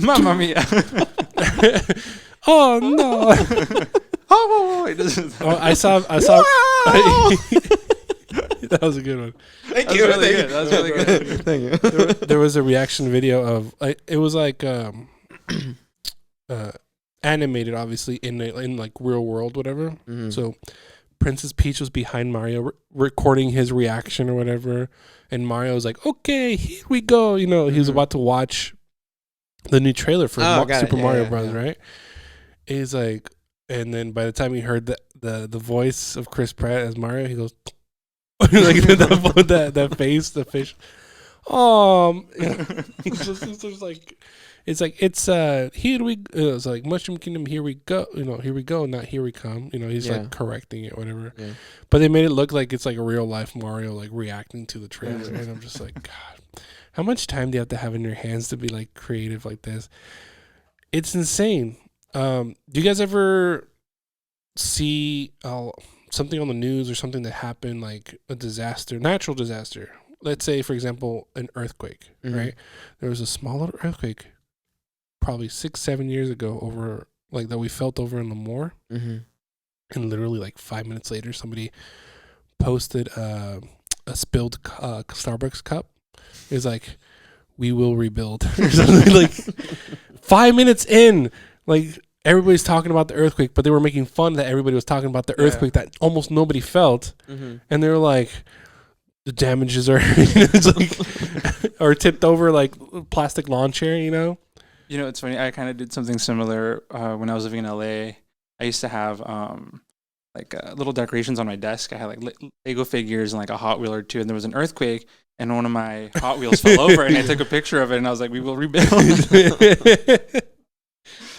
Mamma mia! Oh no! Oh, I saw. That was a good one. Thank you. That was really good. Thank you. There was a reaction video of it was like animated, obviously in like real world, whatever. Mm-hmm. So Princess Peach was behind Mario recording his reaction or whatever, and Mario was like, "Okay, here we go." He was about to watch the new trailer for Super Mario Bros. Right? He's like, and then by the time he heard the voice of Chris Pratt as Mario, he goes. Like that face, the fish. It's here we. It's like Mushroom Kingdom. Here we go. Here we go. Not here we come. He's like correcting it, whatever. Yeah. But they made it look like it's like a real life Mario, like reacting to the trailer, and I'm just like, God, how much time do you have to have in your hands to be like creative like this? It's insane. Do you guys ever see something on the news or something that happened, like a disaster, natural disaster? Let's say, for example, an earthquake, right? There was a small little earthquake probably 6-7 years ago over like that we felt over in Lemoore. Mm-hmm. And literally like 5 minutes later, somebody posted a spilled Starbucks cup. It was like, we will rebuild or something. Like 5 minutes in, like everybody's talking about the earthquake, but they were making fun that everybody was talking about the earthquake that almost nobody felt. Mm-hmm. And they were like, the damages are it's like, or tipped over like plastic lawn chair, It's funny. I kind of did something similar when I was living in LA. I used to have little decorations on my desk. I had like Lego figures and like a Hot Wheel or two, and there was an earthquake, and one of my Hot Wheels fell over, and I took a picture of it, and I was like, "We will rebuild."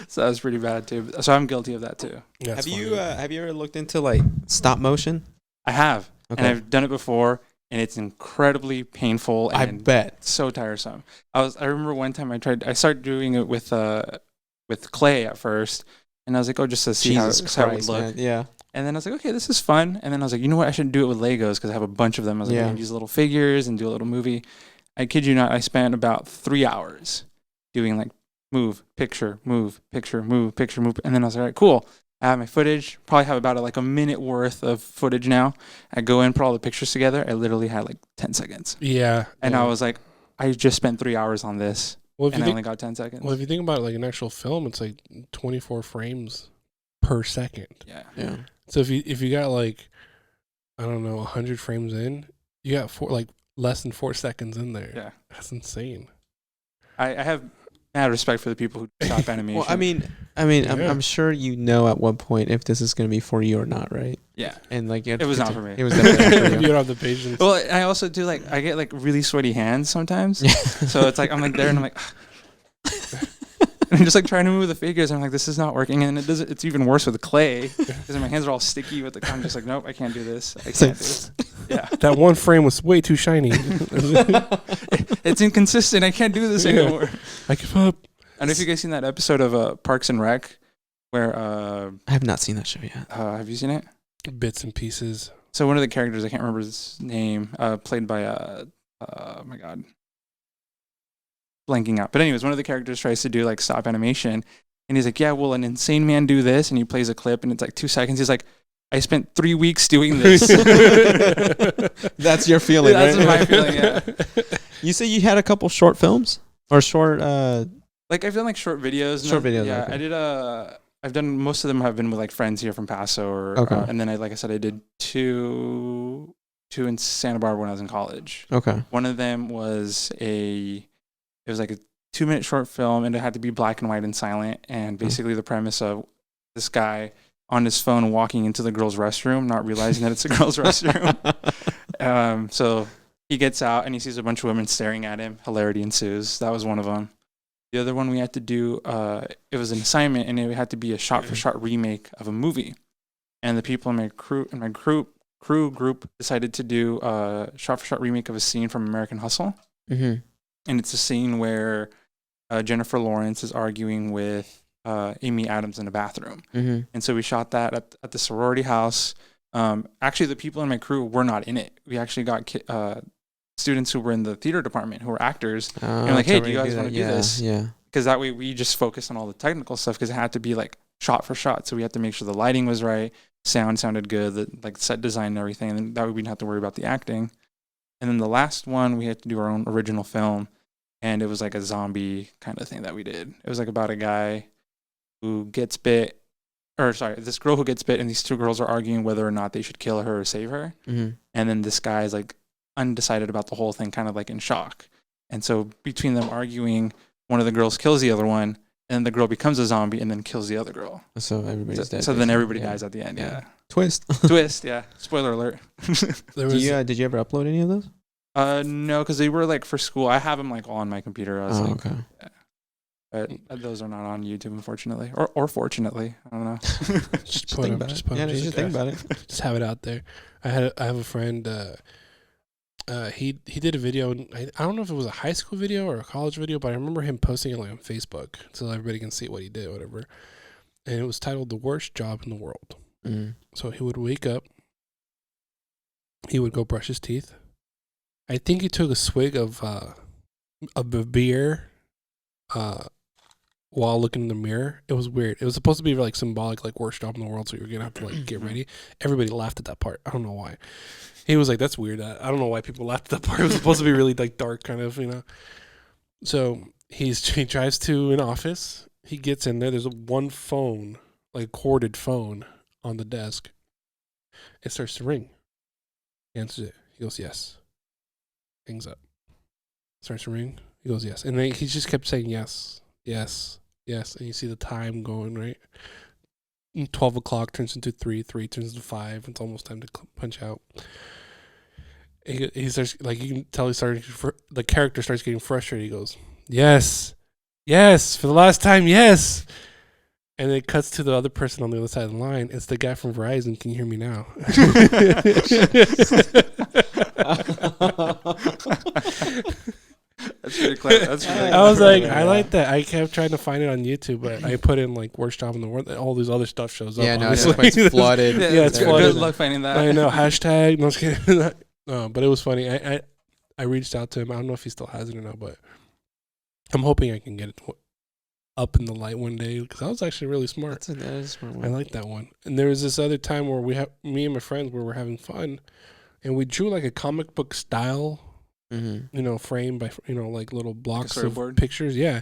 So that was pretty bad too. So I'm guilty of that too. Yeah, have you ever looked into like stop motion? I have, and I've done it before. and it's incredibly painful. And I bet. So tiresome. I remember one time I started doing it with clay at first, and I was like, oh, just to see how it would look. Man. Yeah. And then I was like, okay, this is fun. And then I was like, you know what? I should do it with Legos because I have a bunch of them. I was like, I can use little figures and do a little movie. I kid you not, I spent about 3 hours doing like move, picture, move, picture, move, picture, move. And then I was like, all right, cool. I have my footage. Probably have about like a minute worth of footage now. I go in, put all the pictures together. I literally had like 10 seconds. Yeah. And I was like, I just spent 3 hours on this. Well, and I only got 10 seconds. Well, if you think about it, like an actual film, it's like 24 frames per second. Yeah. Yeah. So if you got like, I don't know, 100 frames in, you got less than 4 seconds in there. Yeah. That's insane. I have mad respect for the people who stop animation. Well, I mean, I'm sure you know at what point if this is going to be for you or not, right? Yeah. And like it was not for me. It was definitely for you. You don't have the patience. Well, I also do I get like really sweaty hands sometimes. So it's like I'm like there and I'm like and I'm just like trying to move the figures. I'm like, this is not working, and it's even worse with the clay because my hands are all sticky with the. I'm just like, nope, I can't do this. I can't do this. Yeah, that one frame was way too shiny. It's inconsistent. I can't do this anymore. I give up. I don't know if you guys seen that episode of Parks and Rec where I have not seen that show yet. Have you seen it? Bits and pieces. So one of the characters, I can't remember his name, played by oh my god, blanking out. But anyways, one of the characters tries to do like stop animation, and he's like, yeah, will an insane man do this? And he plays a clip, and it's like 2 seconds. He's like, I spent 3 weeks doing this. That's your feeling, That's right? my feeling, yeah. You say you had a couple short films? Or short... Like, I've done like short videos. Short videos, yeah. okay. I did I've done, most of them have been with like friends here from Paso. And then like I said, I did two in Santa Barbara when I was in college. Okay. One of them was it was like a 2-minute short film, and it had to be black and white and silent. And basically the premise of this guy on his phone walking into the girl's restroom, not realizing that it's a girl's restroom. So he gets out and he sees a bunch of women staring at him. Hilarity ensues. That was one of them. The other one we had to do, it was an assignment, and it had to be a shot-for-shot remake of a movie. And the people in my crew group decided to do a shot-for-shot remake of a scene from American Hustle. Mm-hmm. And it's a scene where Jennifer Lawrence is arguing with Amy Adams in a bathroom. Mm-hmm. And so we shot that at the sorority house. Actually, the people in my crew were not in it. We actually got students who were in the theater department who were acters. And like, hey, do you guys want to do this? Yeah. Because that way we just focused on all the technical stuff, because it had to be like shot for shot. So we had to make sure the lighting was right, sound sounded good, the like set design and everything. And that way we didn't have to worry about the acting. And then the last one, we had to do our own original film. And it was like a zombie kind of thing that we did. It was like about a guy who gets bit, this girl who gets bit, and these two girls are arguing whether or not they should kill her or save her. Mm-hmm. And then this guy is like undecided about the whole thing, kind of like in shock. And so between them arguing, one of the girls kills the other one, and the girl becomes a zombie and then kills the other girl. So everybody's dead. So then everybody dies at the end. Yeah. Twist. Yeah. Spoiler alert. Did you ever upload any of those? No, because they were like for school. I have them like all on my computer. I was okay. Yeah. But those are not on YouTube, unfortunately, or fortunately. I don't know. Just think about it. Just have it out there. I have a friend. He did a video. I don't know if it was a high school video or a college video, but I remember him posting it like on Facebook so everybody can see what he did, whatever. And it was titled "The Worst Job in the World." Mm. So he would wake up. He would go brush his teeth. I think he took a swig of a beer while looking in the mirror. It was weird. It was supposed to be like symbolic, like worst job in the world, so you're gonna have to like get ready. Everybody laughed at that part. I don't know why. He was like, "That's weird." I don't know why people laughed at that part. It was supposed to be really like dark, kind of, you know. So he drives to an office. He gets in there. There's one phone, like a corded phone, on the desk. It starts to ring. He answers it. He goes, "Yes." Hangs up. Starts to ring. He goes, "Yes." And then he just kept saying yes, yes, yes. And you see the time going, right? And 12 o'clock turns into 3, 3 turns into 5. It's almost time to punch out. He starts, like, you can tell the character starts getting frustrated. He goes, "Yes, yes, for the last time, yes." And it cuts to the other person on the other side of the line. It's the guy from Verizon. Can you hear me now? That's pretty clever. That's really I was like, Yeah. I like that. I kept trying to find it on YouTube, but I put in like worst job in the world. All these other stuff shows up. Yeah, no, obviously. it's flooded. Yeah, it's good, flooded. good luck finding that. I know. Hashtag. No, I was kidding. No, but it was funny. I reached out to him. I don't know if he still has it or not, but I'm hoping I can get it up in the light one day because I was actually really smart. That is a smart I one. like that one. And there was this other time where me and my friends were having fun, and we drew like a comic book style, frame by like little blocks of storyboard? pictures. Yeah,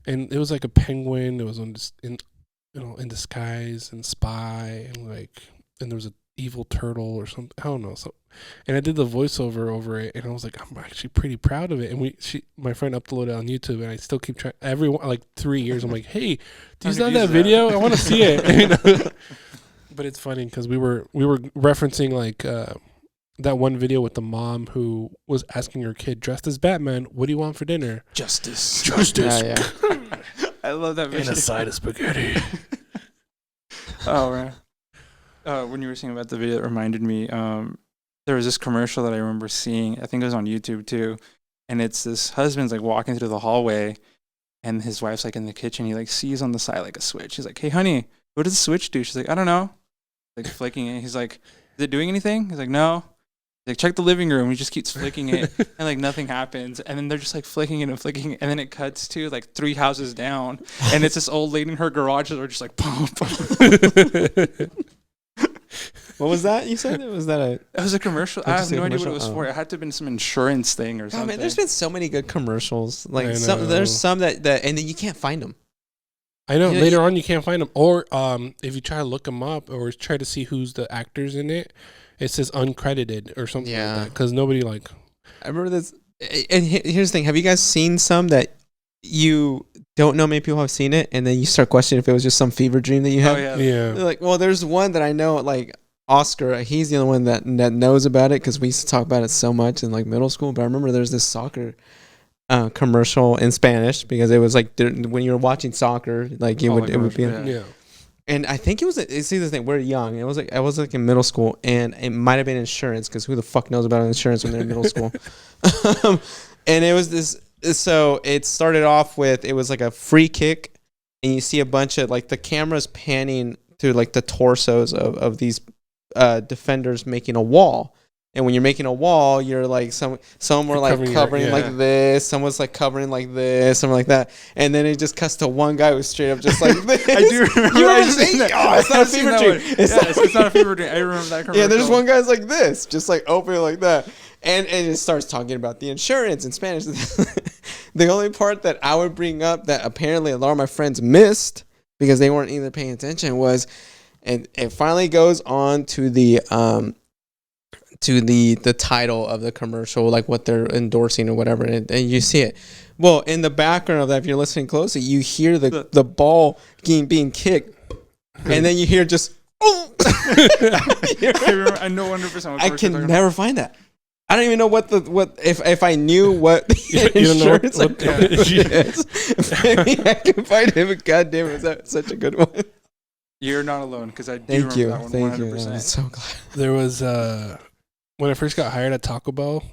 and it was like a penguin. It was in disguise and spy and there was a evil turtle or something. I don't know. So, and I did the voiceover over it, and I was like, I'm actually pretty proud of it. And my friend uploaded it on YouTube, and I still keep trying. Like 3 years, I'm like, hey, do you still have that video? I want to see it. But it's funny because we were referencing like that one video with the mom who was asking her kid dressed as Batman, "What do you want for dinner?" Justice. Yeah. I love that video. And a side of spaghetti. Oh man. When you were saying about the video, it reminded me. There was this commercial that I remember seeing. I think it was on YouTube too, and it's this husband's like walking through the hallway, and his wife's like in the kitchen. He like sees on the side like a switch. He's like, "Hey, honey, what does the switch do?" She's like, "I don't know." Like flicking it. He's like, "Is it doing anything?" He's like, "No." He's like, "Check the living room." He just keeps flicking it, and like nothing happens. And then they're just like flicking it and flicking it, and then it cuts to like 3 houses down, and it's this old lady in her garage that are just like, pump. What was that? You said it was that a? It was a commercial. I have no idea what it was commercial? for. It had to have been some insurance thing or God, something. man, there's been so many good commercials. Like I there's know. some that and then you can't find them. I know. You know, Later on, you can't find them, or if you try to look them up, or try to see who's the actors in it, it says uncredited or something like that because nobody like. I remember this. And here's the thing: have you guys seen some that you don't know many people have seen it, and then you start questioning if it was just some fever dream that you had? Oh yeah. Yeah. They're like, well, there's one that I know, like Oscar. He's the only one that knows about it because we used to talk about it so much in like middle school. But I remember there's this soccer commercial in Spanish because it was like when you were watching soccer, like it would be. Yeah. And I think it's either thing. We're young. It was like I was like in middle school, and it might have been insurance because who the fuck knows about insurance when they're in middle school? And it was this. So it started off with it was like a free kick, and you see a bunch of like the camera's panning through like the torsos of these defenders making a wall. And when you're making a wall, you're like some were like covering like this, some was like covering like this, something like that. And then it just cuts to one guy who's straight up just like this. I do remember. You remember saying that? Oh, it's not a fever dream. It's not a fever dream. I remember that commercial. Yeah, there's one guy's like this, just like open like that. And it starts talking about the insurance in Spanish. The only part that I would bring up that apparently a lot of my friends missed because they weren't either paying attention was, and it finally goes on to the title of the commercial, like what they're endorsing or whatever, and you see it. Well, in the background of that, if you're listening closely, you hear the ball being kicked, and then you hear just. Oh! I know 100%. I can never find that. I don't even know what if I knew what the insurance company is. Maybe I can find it. But goddamn, is that such a good one? You're not alone because I do remember that one. Thank 100%. you. I'm so glad. There was when I first got hired at Taco Bell,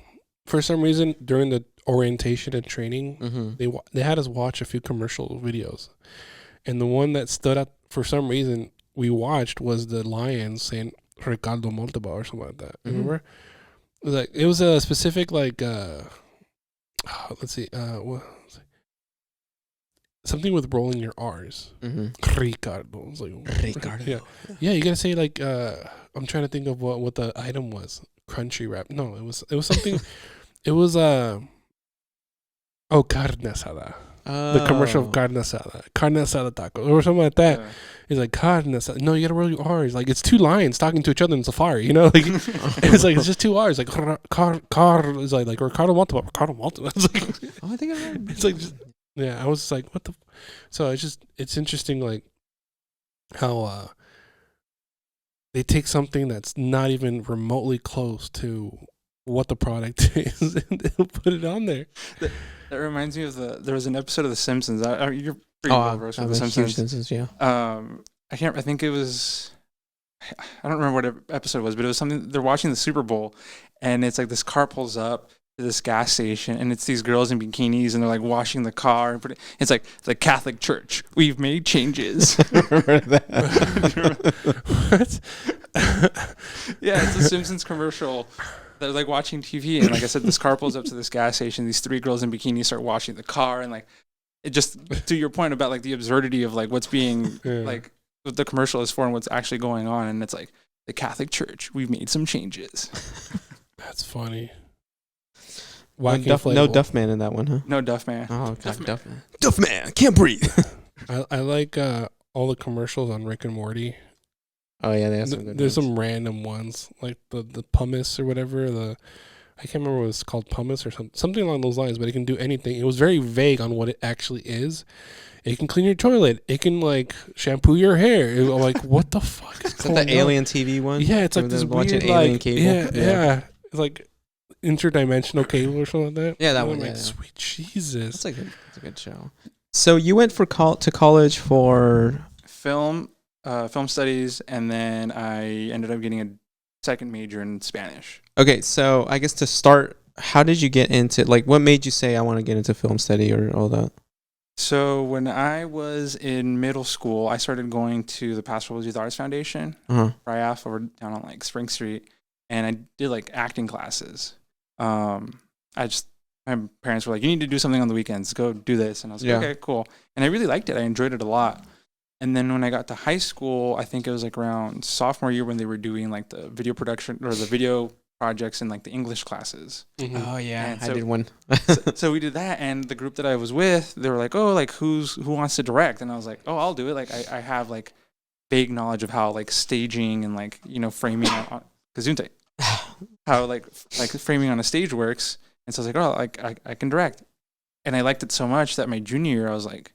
for some reason during the orientation and training, they had us watch a few commercial videos, and the one that stood out for some reason we watched was the Lions saying Ricardo Montalban or something like that. Remember? It was a specific like let's see something with rolling your R's. Ricardo. It's like Ricardo. Yeah. You gotta say like I'm trying to think of what the item was. Crunchy wrap. No, it was something. It was carne asada. The commercial of carne asada taco or something like that. Yeah. He's like carne asada. No, you gotta roll your R's. Like it's 2 lions talking to each other in Safari. You know, like it's like it's just 2 R's. Like car is like Ricardo Montalban. It's like I think I remember. It's like I was just like what the. So it's interesting like how they take something that's not even remotely close to what the product is and they'll put it on there. That reminds me of there was an episode of The Simpsons. You're pretty well versed with The Simpsons. Yeah. I think it was. I don't remember what episode it was, but it was something. They're watching the Super Bowl, and it's like this car pulls up to this gas station, and it's these girls in bikinis, and they're like washing the car. It's like the Catholic Church. We've made changes. Remember that? What? Yeah, it's a Simpsons commercial. They're like watching TV, and like I said, this car pulls up to this gas station. These 3 girls in bikinis start washing the car, and like it just to your point about like the absurdity of like what's being like what the commercial is for and what's actually going on, and it's like the Catholic Church. We've made some changes. That's funny. No Duff Man in that one, huh? No Duff Man. Oh, God, Duff Man. Duff Man, can't breathe. I like all the commercials on Rick and Morty. Oh yeah, they have some good There's ones. some random ones like the pumice or whatever. I can't remember what it's called, pumice or something along those lines. But it can do anything. It was very vague on what it actually is. It can clean your toilet. It can like shampoo your hair. I'm like, what the fuck is going on? Is that the Alien TV one? Yeah, it's like this watching weird Alien like cable. yeah. It's like interdimensional cable or something like that. Yeah, that and one. I'm like, Yeah. sweet Jesus. That's a good show. So you went to college for Film studies, and then I ended up getting a second major in Spanish. Okay, so I guess to start, how did you get into, like, what made you say I want to get into film study or all that? So when I was in middle school, I started going to the Pastoral Youth Arts Foundation, RIAF, over down on like Spring Street, and I did like acting classes. My parents were like, "You need to do something on the weekends. Go do this," and I was like, "Okay, cool." And I really liked it. I enjoyed it a lot. And then when I got to high school, I think it was like around sophomore year when they were doing like the video production or the video projects in like the English classes. Mm-hmm. Oh yeah, And I did one. so we did that, and the group that I was with, they were like, "Oh, like who wants to direct?" And I was like, "Oh, I'll do it." Like I have like vague knowledge of how like staging and like framing on Gesundheit, how like framing on a stage works. And so I was like, "Oh, like I can direct," and I liked it so much that my junior year I was like,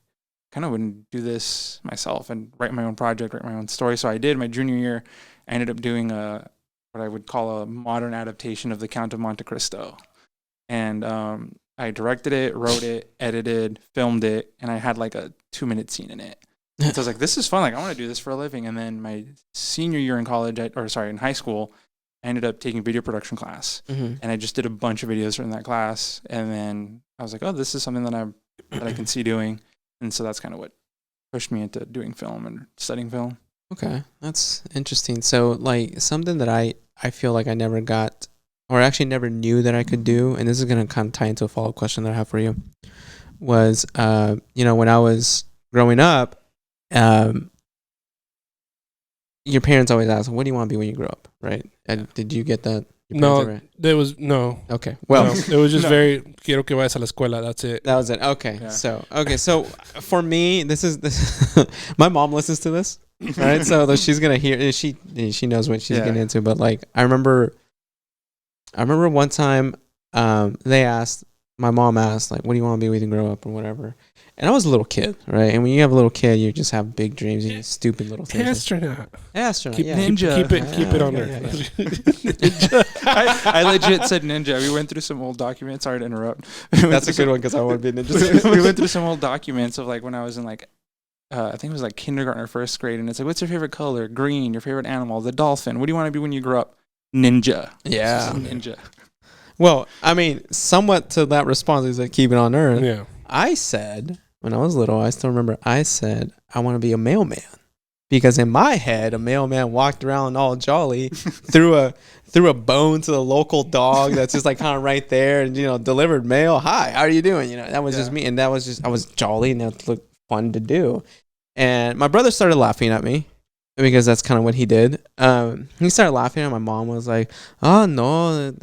kind of wouldn't do this myself and write my own project, write my own story. So I did. My junior year, I ended up doing what I would call a modern adaptation of The Count of Monte Cristo. And I directed it, wrote it, edited, filmed it, and I had like a 2-minute scene in it. So I was like, this is fun. Like, I want to do this for a living. And then my senior year in in high school, I ended up taking video production class. Mm-hmm. And I just did a bunch of videos in that class. And then I was like, oh, this is something that I can see doing. And so that's kind of what pushed me into doing film and studying film. Okay, that's interesting. So, like, something that I feel like I never got, or actually never knew that I could do, and this is going to kind of tie into a follow-up question that I have for you, was, when I was growing up, your parents always ask, what do you want to be when you grow up, right? Did you get that? No, there was no. Okay, well, no, it was just very quiero que vayas a la escuela. That's it. That was it. Okay, Yeah. So for me, this my mom listens to this, right? So she's gonna hear. She knows what she's getting into. But like, I remember one time, my mom asked, like, what do you want to be when you grow up or whatever. And I was a little kid, right? And when you have a little kid, you just have big dreams and stupid little things. Astronaut. Astronaut. Yeah. Ninja. Keep it on there. I legit said ninja. We went through some old documents. Sorry to interrupt. That's a good one because I want to be a ninja. We went through some old documents of like when I was in like, I think it was like kindergarten or first grade. And it's like, what's your favorite color? Green. Your favorite animal? The dolphin. What do you want to be when you grow up? Ninja. Yeah. Ninja. Well, I mean, somewhat to that response is like keep it on Earth. Yeah. I said, when I was little, I still remember, I said, I want to be a mailman. Because in my head, a mailman walked around all jolly, threw a bone to the local dog that's just like kind of right there and, delivered mail. Hi, how are you doing? That was just me. And that was just, I was jolly and that looked fun to do. And my brother started laughing at me because that's kind of what he did. He started laughing and my mom was like, oh, no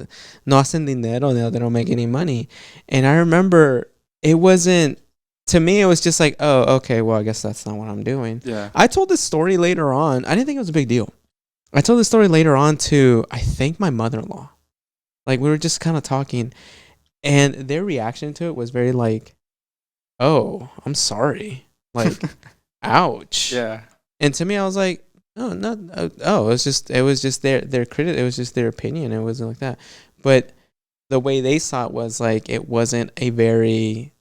hacen dinero, they don't make any money. And I remember to me, it was just like, oh, okay, well, I guess that's not what I'm doing. Yeah. I told this story later on. I didn't think it was a big deal. I told this story later on to, I think, my mother-in-law. Like, we were just kind of talking, and their reaction to it was very like, oh, I'm sorry. Like, ouch. Yeah. And to me, I was like, oh, no, it was just their credit. It was just their opinion. It wasn't like that. But the way they saw it was like, it wasn't a very...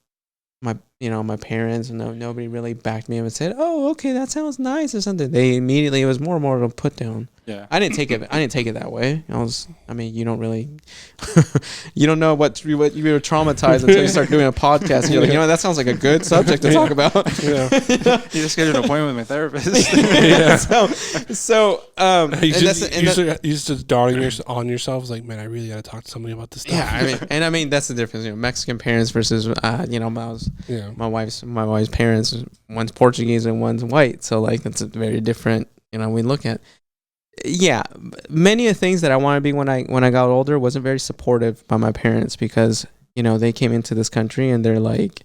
my parents, nobody really backed me up and said, "Oh, okay, that sounds nice" or something. They immediately, it was more and more of a put down. Yeah. I didn't take it that way. You don't really, you don't know what you were traumatized until you start doing a podcast. And you're like, that sounds like a good subject to talk about. Yeah. You just scheduled an appointment with my therapist. Yeah. You just dawning on yourself. It's like, man, I really got to talk to somebody about this stuff. Yeah, that's the difference. Mexican parents versus, my wife's parents. One's Portuguese and one's white. So like, it's a very different. We look at. Yeah, many of the things that I wanted to be when I got older wasn't very supportive by my parents because they came into this country and they're like,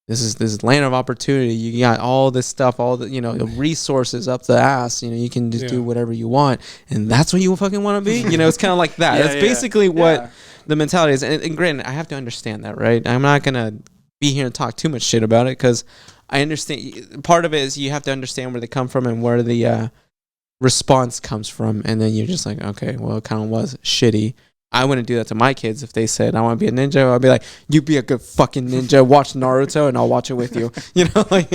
this is land of opportunity. You got all this stuff, all the the resources up the ass. You can just do whatever you want, and that's what you fucking want to be. It's kind of like that. That's basically what the mentality is. And granted, I have to understand that, right? I'm not gonna be here and talk too much shit about it because I understand. Part of it is you have to understand where they come from and where the response comes from, and then you're just like, okay, well, it kind of was shitty. I wouldn't do that to my kids if they said I want to be a ninja. I'd be like, you be a good fucking ninja, watch Naruto and I'll watch it with you. Stuff like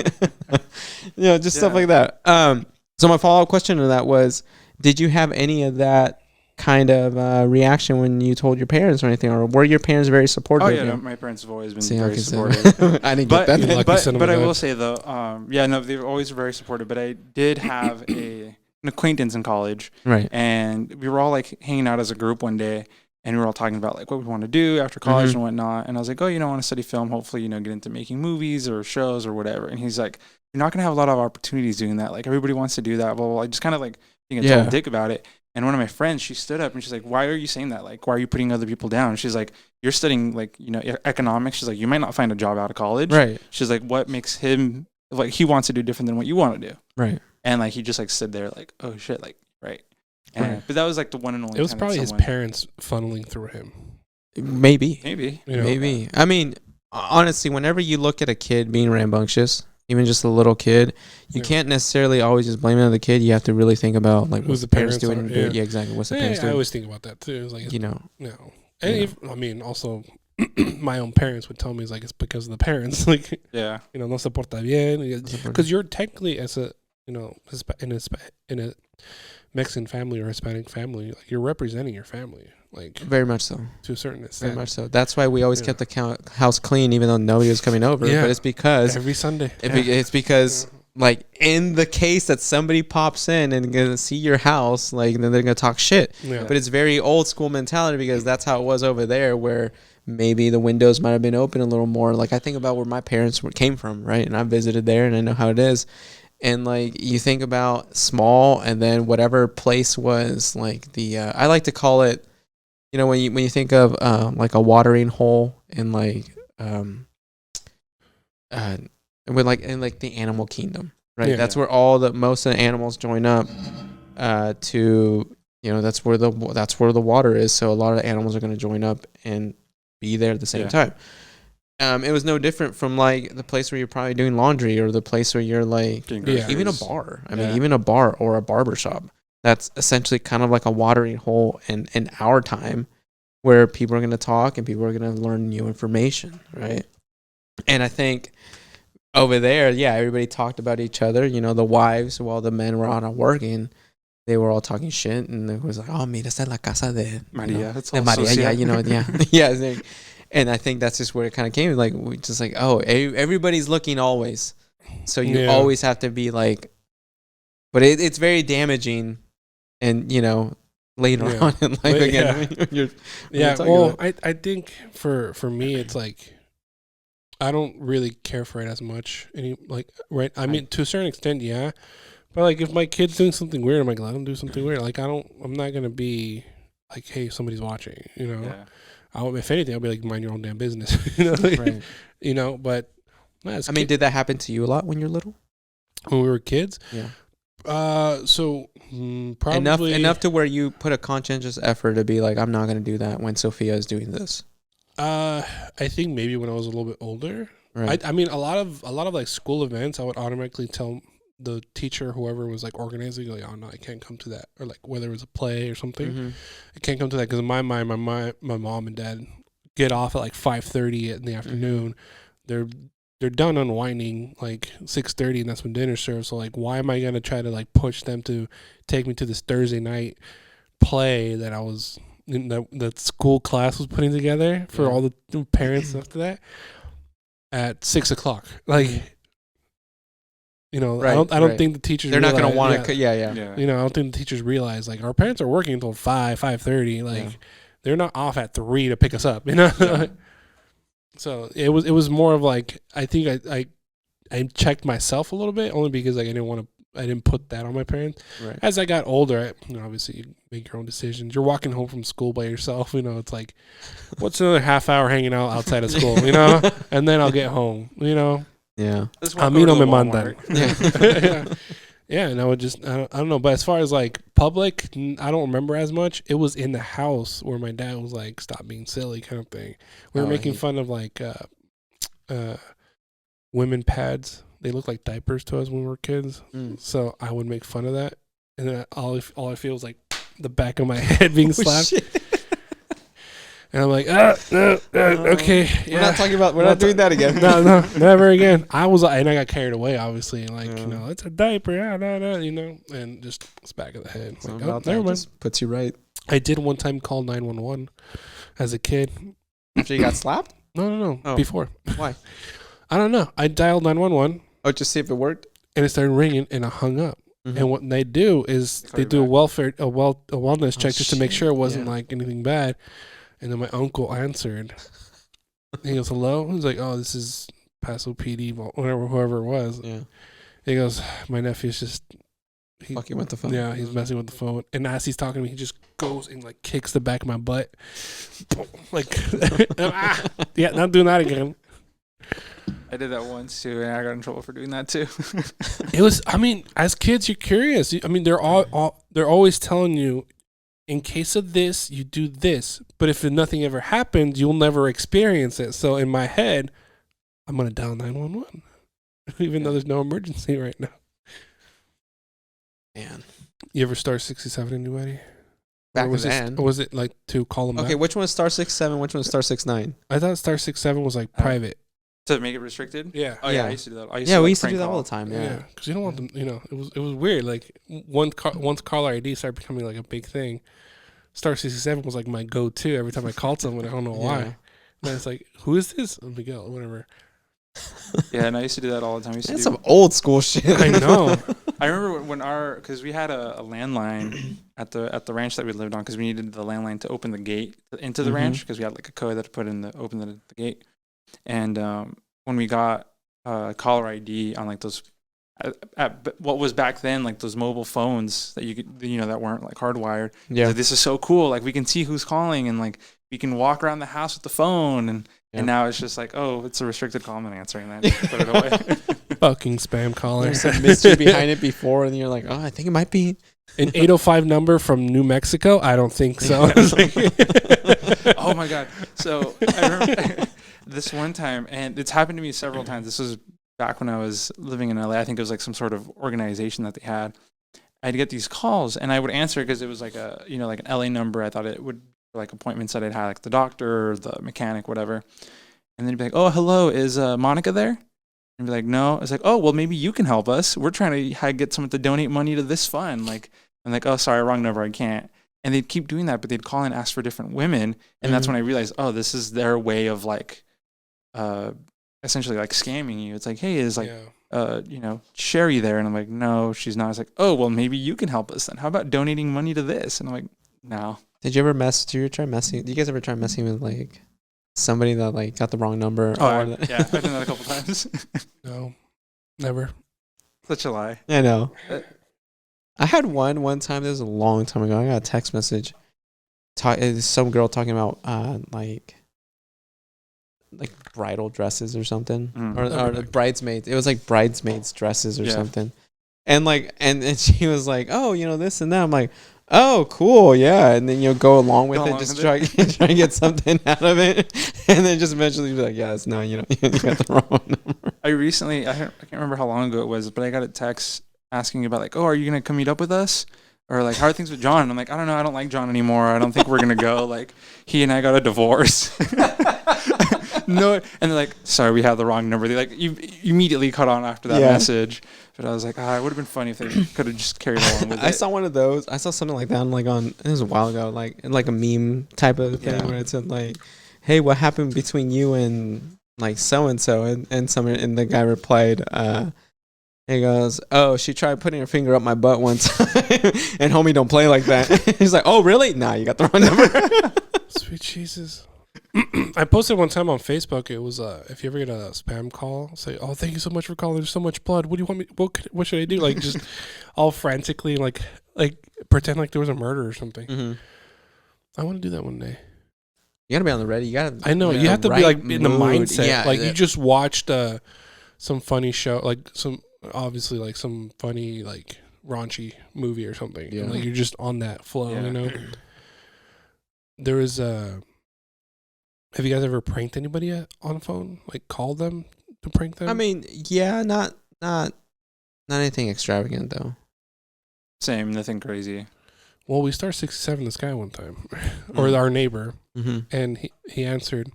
that. So my follow-up question to that was, did you have any of that kind of reaction when you told your parents or anything, or were your parents very supportive? Oh yeah, no, my parents have always been very supportive. I didn't get that. But I will say though, they're always very supportive. But I did have an acquaintance in college, right? And we were all like hanging out as a group one day, and we were all talking about like what we want to do after college and whatnot. And I was like, oh, I want to study film. Hopefully, get into making movies or shows or whatever. And he's like, you're not gonna have a lot of opportunities doing that. Like everybody wants to do that. Blah blah blah. I just kind of like being a total dick about it. And one of my friends, she stood up and she's like, why are you saying that? Like, why are you putting other people down? She's like, you're studying like, economics. She's like, you might not find a job out of college. Right. She's like, what makes him, like, he wants to do different than what you want to do. Right. And like, he just like stood there like, oh shit, like, right. And, but that was like the one and only. It was probably his parents funneling through him. Maybe. Maybe. I mean, honestly, whenever you look at a kid being rambunctious, even just a little kid, you can't necessarily always just blame it on the kid. You have to really think about like who's the parents doing. Yeah, exactly. What's the parents doing? I always think about that too. It's like no. And also, my own parents would tell me it's because of the parents. Like no se porta bien. Because you're technically as a in a Mexican family or Hispanic family, like you're representing your family. Like very much so, to a certain extent. Very much so. That's why we always kept the house clean, even though nobody was coming over. Yeah. But it's because every Sunday. It's because like in the case that somebody pops in and gonna see your house, like then they're gonna talk shit. Yeah. But it's very old school mentality because that's how it was over there, where maybe the windows might have been open a little more. Like I think about where my parents came from, right? And I visited there, and I know how it is. And like you think about small, and then whatever place was like the I like to call it. When you think of like a watering hole in like with like in like the animal kingdom, right? Yeah. That's where most of the animals join up to that's where the water is. So a lot of animals are going to join up and be there at the same time. It was no different from like the place where you're probably doing laundry or the place where you're like even a bar. I mean, even a bar or a barber shop. That's essentially kind of like a watering hole in our time where people are going to talk and people are going to learn new information, right? And I think over there, everybody talked about each other. The wives, while the men were out working, they were all talking shit. And it was like, oh, mira, esta es la casa de Maria. De Maria, yeah. And I think that's just where it kind of came. Like, we just like, oh, everybody's looking always. So you always have to be like, but it's very damaging. And, later on in life again. I think for me, it's like, I don't really care for it as much. Right? I mean, to a certain extent, yeah. But like, if my kid's doing something weird, I'm like, let him do something weird. Like, I'm not going to be like, hey, somebody's watching, Yeah. If anything, I'll be like, mind your own damn business, right. But did that happen to you a lot when you were little? When we were kids? Yeah. Probably enough to where you put a conscientious effort to be like, I'm not going to do that when Sophia is doing this. I think maybe when I was a little bit older. Right. I mean, a lot of like school events, I would automatically tell the teacher, whoever was like organizing, like, oh no, I can't come to that, or like whether it was a play or something, I can't come to that because in my mind, my mom and dad get off at like 5:30 in the afternoon. They're they're done unwinding like 6:30, and that's when dinner serves. So like, why am I gonna try to like push them to take me to this Thursday night play that I was that school class was putting together for all the parents after that at 6:00? Like, you know, I don't think the teachers. They're not gonna want to. Yeah. You know, I don't think the teachers realize like our parents are working until 5:30. Like, they're not off at 3 to pick us up. You know. Yeah. So it was more of like, I think I checked myself a little bit, only because like I didn't put that on my parents. Right. As I got older, obviously you make your own decisions. You're walking home from school by yourself, it's like, what's another half hour hanging out outside of school, and then I'll get home, Yeah. A mí no me mandan. Yeah. Yeah, and I would just, I don't know. But as far as like public, I don't remember as much. It was in the house where my dad was like, stop being silly kind of thing. We were making fun of like women pads. They look like diapers to us when we were kids. So I would make fun of that. And then all I feel is like the back of my head being slapped. And I'm like, okay. Yeah. We're not doing that again. No, never again. And I got carried away, obviously. Like, it's a diaper, and just it's back of the head. Like, never mind. Just puts you right. I did one time call 911 as a kid. After you got slapped? No. Oh. Before. Why? I don't know. I dialed 911. Oh, just see if it worked? And it started ringing, and I hung up. Mm-hmm. And what they do is they do a wellness check just to make sure it wasn't like anything bad. And then my uncle answered. He goes, hello? He's like, oh, this is Paso PD, whoever it was. Yeah. He goes, my nephew's just... fucking with the phone. Yeah, he's messing with the phone. And as he's talking to me, he just goes and like kicks the back of my butt. Like, yeah, not doing that again. I did that once too, and I got in trouble for doing that too. It was, as kids, you're curious. They're always telling you, in case of this, you do this. But if nothing ever happens, you'll never experience it. So in my head, I'm going to dial 911, even though there's no emergency right now. Man. You ever star 67 anybody? Back then. Or was it like to call them back? Okay, which one is star 67? Which one is star 69? I thought star 67 was like private. To make it restricted? Yeah. Oh, yeah, I used to do that. We used to do that all the time, Yeah, because you don't want them, it was weird. Like, once caller ID started becoming like a big thing, star 67 was like my go-to every time I called someone. I don't know why. And it's like, who is this? Oh, Miguel, whatever. Yeah, and I used to do that all the time. That's some old school shit. I know. I remember when because we had a landline at the ranch that we lived on, because we needed the landline to open the gate into the ranch, because we had like a code that to put in to open the gate. And when we got caller ID on like those, at what was back then like those mobile phones that you could, that weren't like hardwired. Yeah, like, this is so cool. Like, we can see who's calling, and like we can walk around the house with the phone. And now it's just like, oh, it's a restricted call. I'm not answering that. Just put it away. Fucking spam caller. There's some mystery behind it before, and you're like, oh, I think it might be an 805 number from New Mexico. I don't think so. Oh my god! So I remember this one time, and it's happened to me several times. This was back when I was living in LA. I think it was like some sort of organization that they had. I'd get these calls, and I would answer because it was like like an LA number. I thought it would, like, appointments that I'd had, like the doctor or the mechanic, whatever. And then he'd be like, oh, hello, is Monica there? And be like, no. It's like, oh, well, maybe you can help us. We're trying to get someone to donate money to this fund. Like, I'm like, oh, sorry, wrong number, I can't. And they'd keep doing that, but they'd call and ask for different women. And that's when I realized, oh, this is their way of like, essentially like scamming you. It's like, hey, is like, Sherry there? And I'm like, no, she's not. It's like, oh, well, maybe you can help us then. How about donating money to this? And I'm like, no. Did you guys ever try messing with like somebody that like got the wrong number? Oh, yeah, I've done that a couple times. No, never. Such a lie. I know. I had one time. This was a long time ago. I got a text message. Some girl talking about like bridal dresses or something, or bridesmaids. It was like bridesmaids dresses or something, and like and she was like, oh, this and that. I'm like, oh, cool, yeah, and then go along with it, just try and get something out of it, and then just eventually be like, yes, no, you got the wrong number. I can't remember how long ago it was, but I got a text asking about like, oh, are you gonna come meet up with us, or like, how are things with John? And I'm like, I don't know, I don't like John anymore. I don't think we're gonna go. Like, he and I got a divorce. no, and they're like, sorry, we have the wrong number. They like you immediately cut on after that message. But I was like, it would have been funny if they could have just carried along with it. I saw one of those. I saw something like that it was a while ago, like a meme type of thing where it said like, hey, what happened between you and like so and so, and the guy replied, he goes, oh, she tried putting her finger up my butt one time, and homie don't play like that. He's like, oh really? Nah, you got the wrong number. Sweet Jesus. I posted one time on Facebook. It was if you ever get a spam call, say, "Oh, thank you so much for calling. There's so much blood. What do you want me? What should I do?" Like just all frantically, like pretend like there was a murder or something. Mm-hmm. I want to do that one day. You gotta be on the ready. You gotta. I know you have to be like in the mindset. Yeah, like you just watched some funny show, like some funny like raunchy movie or something. Yeah. And, like you're just on that flow. You know. There was have you guys ever pranked anybody on the phone? Like called them to prank them? I mean, yeah, not anything extravagant though. Same, nothing crazy. Well, we started 67 this guy one time, or our neighbor, and he answered.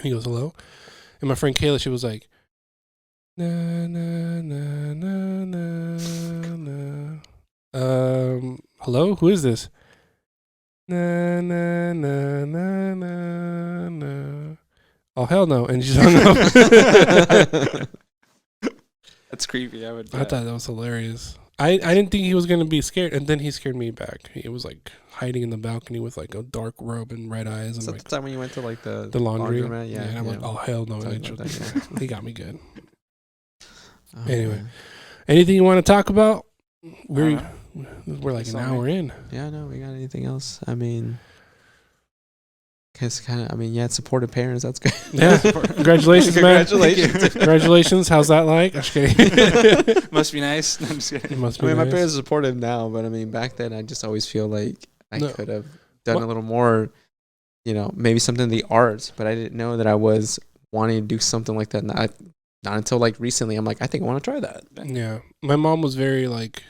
He goes, hello? And my friend Kayla, she was like, na na na na na na. Hello? Who is this? Na na na na na na. Oh hell no! And she hung up. That's creepy. I thought that was hilarious. I didn't think he was gonna be scared, and then he scared me back. He was like hiding in the balcony with like a dark robe and red eyes. And like the time when you went to like the laundry? Yeah. And I'm like, oh hell no! He got me good. Anyway, man. Anything you want to talk about? We're like an hour in. Yeah, no, we got anything else? I mean, it's supportive parents. That's good. Yeah, congratulations, man. Congratulations. How's that like? I'm just kidding. Must be nice. I'm just kidding. Must be my nice. parents are supportive now, but I mean, back then, I just always feel like I could have done a little more, maybe something in the arts, but I didn't know that I was wanting to do something like that. Not until like recently, I'm like, I think I want to try that. Yeah. My mom was very like,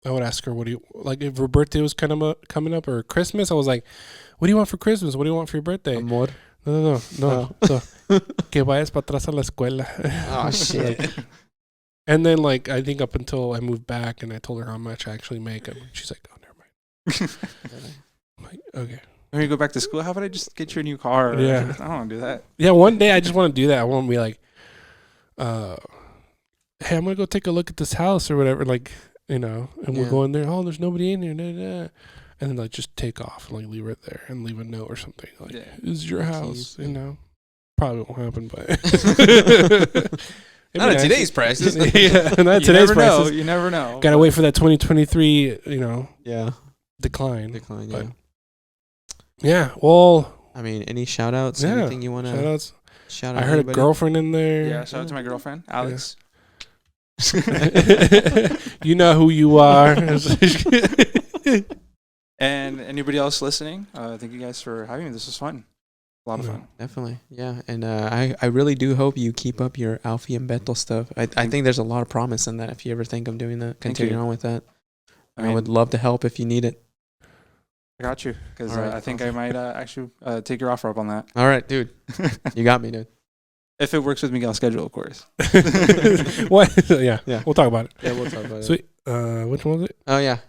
I would ask her, what do you like if her birthday was kind of coming up or Christmas? I was like, what do you want for Christmas? What do you want for your birthday? Amor. No. Que vayas para atrás a la escuela. Oh, shit. And then, like, I think up until I moved back and I told her how much I actually make, and she's like, oh, never mind. I'm like, okay. When you go back to school, how about I just get you a new car? Yeah. I don't want to do that. Yeah, one day I just want to do that. I want to be like, hey, I'm going to go take a look at this house or whatever, like, and we'll go in there. Oh, there's nobody in here. And then like just take off and like leave it there and leave a note or something. Like, this is your house, Probably won't happen, but not at today's prices. Yeah, not today's prices. You never know. Gotta wait for that 2023, decline. Decline, but, yeah. Well, I mean, any shout outs? Anything you want to shout outs? Shout out. I heard a girlfriend in there. Yeah, shout out to my girlfriend, Alex. Yeah. You know who you are. And anybody else listening, thank you guys for having me. This was fun. A lot of fun. Definitely. Yeah. And I really do hope you keep up your Alfie and Beto stuff. I think there's a lot of promise in that if you ever think of doing that, continue on with that. I would love to help if you need it. I got you. Because I think I might actually take your offer up on that. All right, dude. You got me, dude. If it works with Miguel's schedule, of course. What? Yeah. We'll talk about it. Yeah, we'll talk about it. Sweet. Which one was it? Oh, yeah.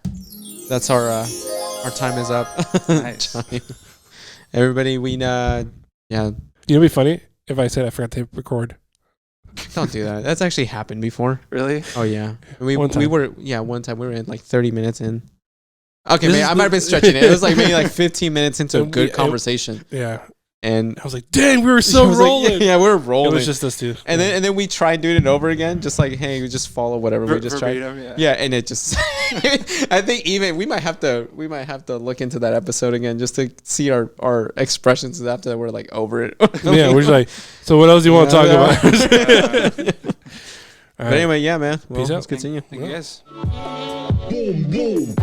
That's our time is up. Nice. Everybody, we You know, it'd be funny if I said I forgot to hit record. Don't do that. That's actually happened before. Really? Oh yeah. One time we were in like 30 minutes in. Okay, man, I might have been stretching it. It was like maybe like 15 minutes into a good conversation. Yeah. And I was like, dang, we were so rolling. Like, yeah, we were rolling. It was just us two. And then we tried doing it over again, just like, hey, we just follow whatever we just tried. Yeah, and it just I think even we might have to look into that episode again just to see our expressions after that we're like over it. Yeah, we're just like, so what else do you want to talk about? But anyway, yeah, man. Well, Peace out. Let's continue. Thank you guys. Boom, boom.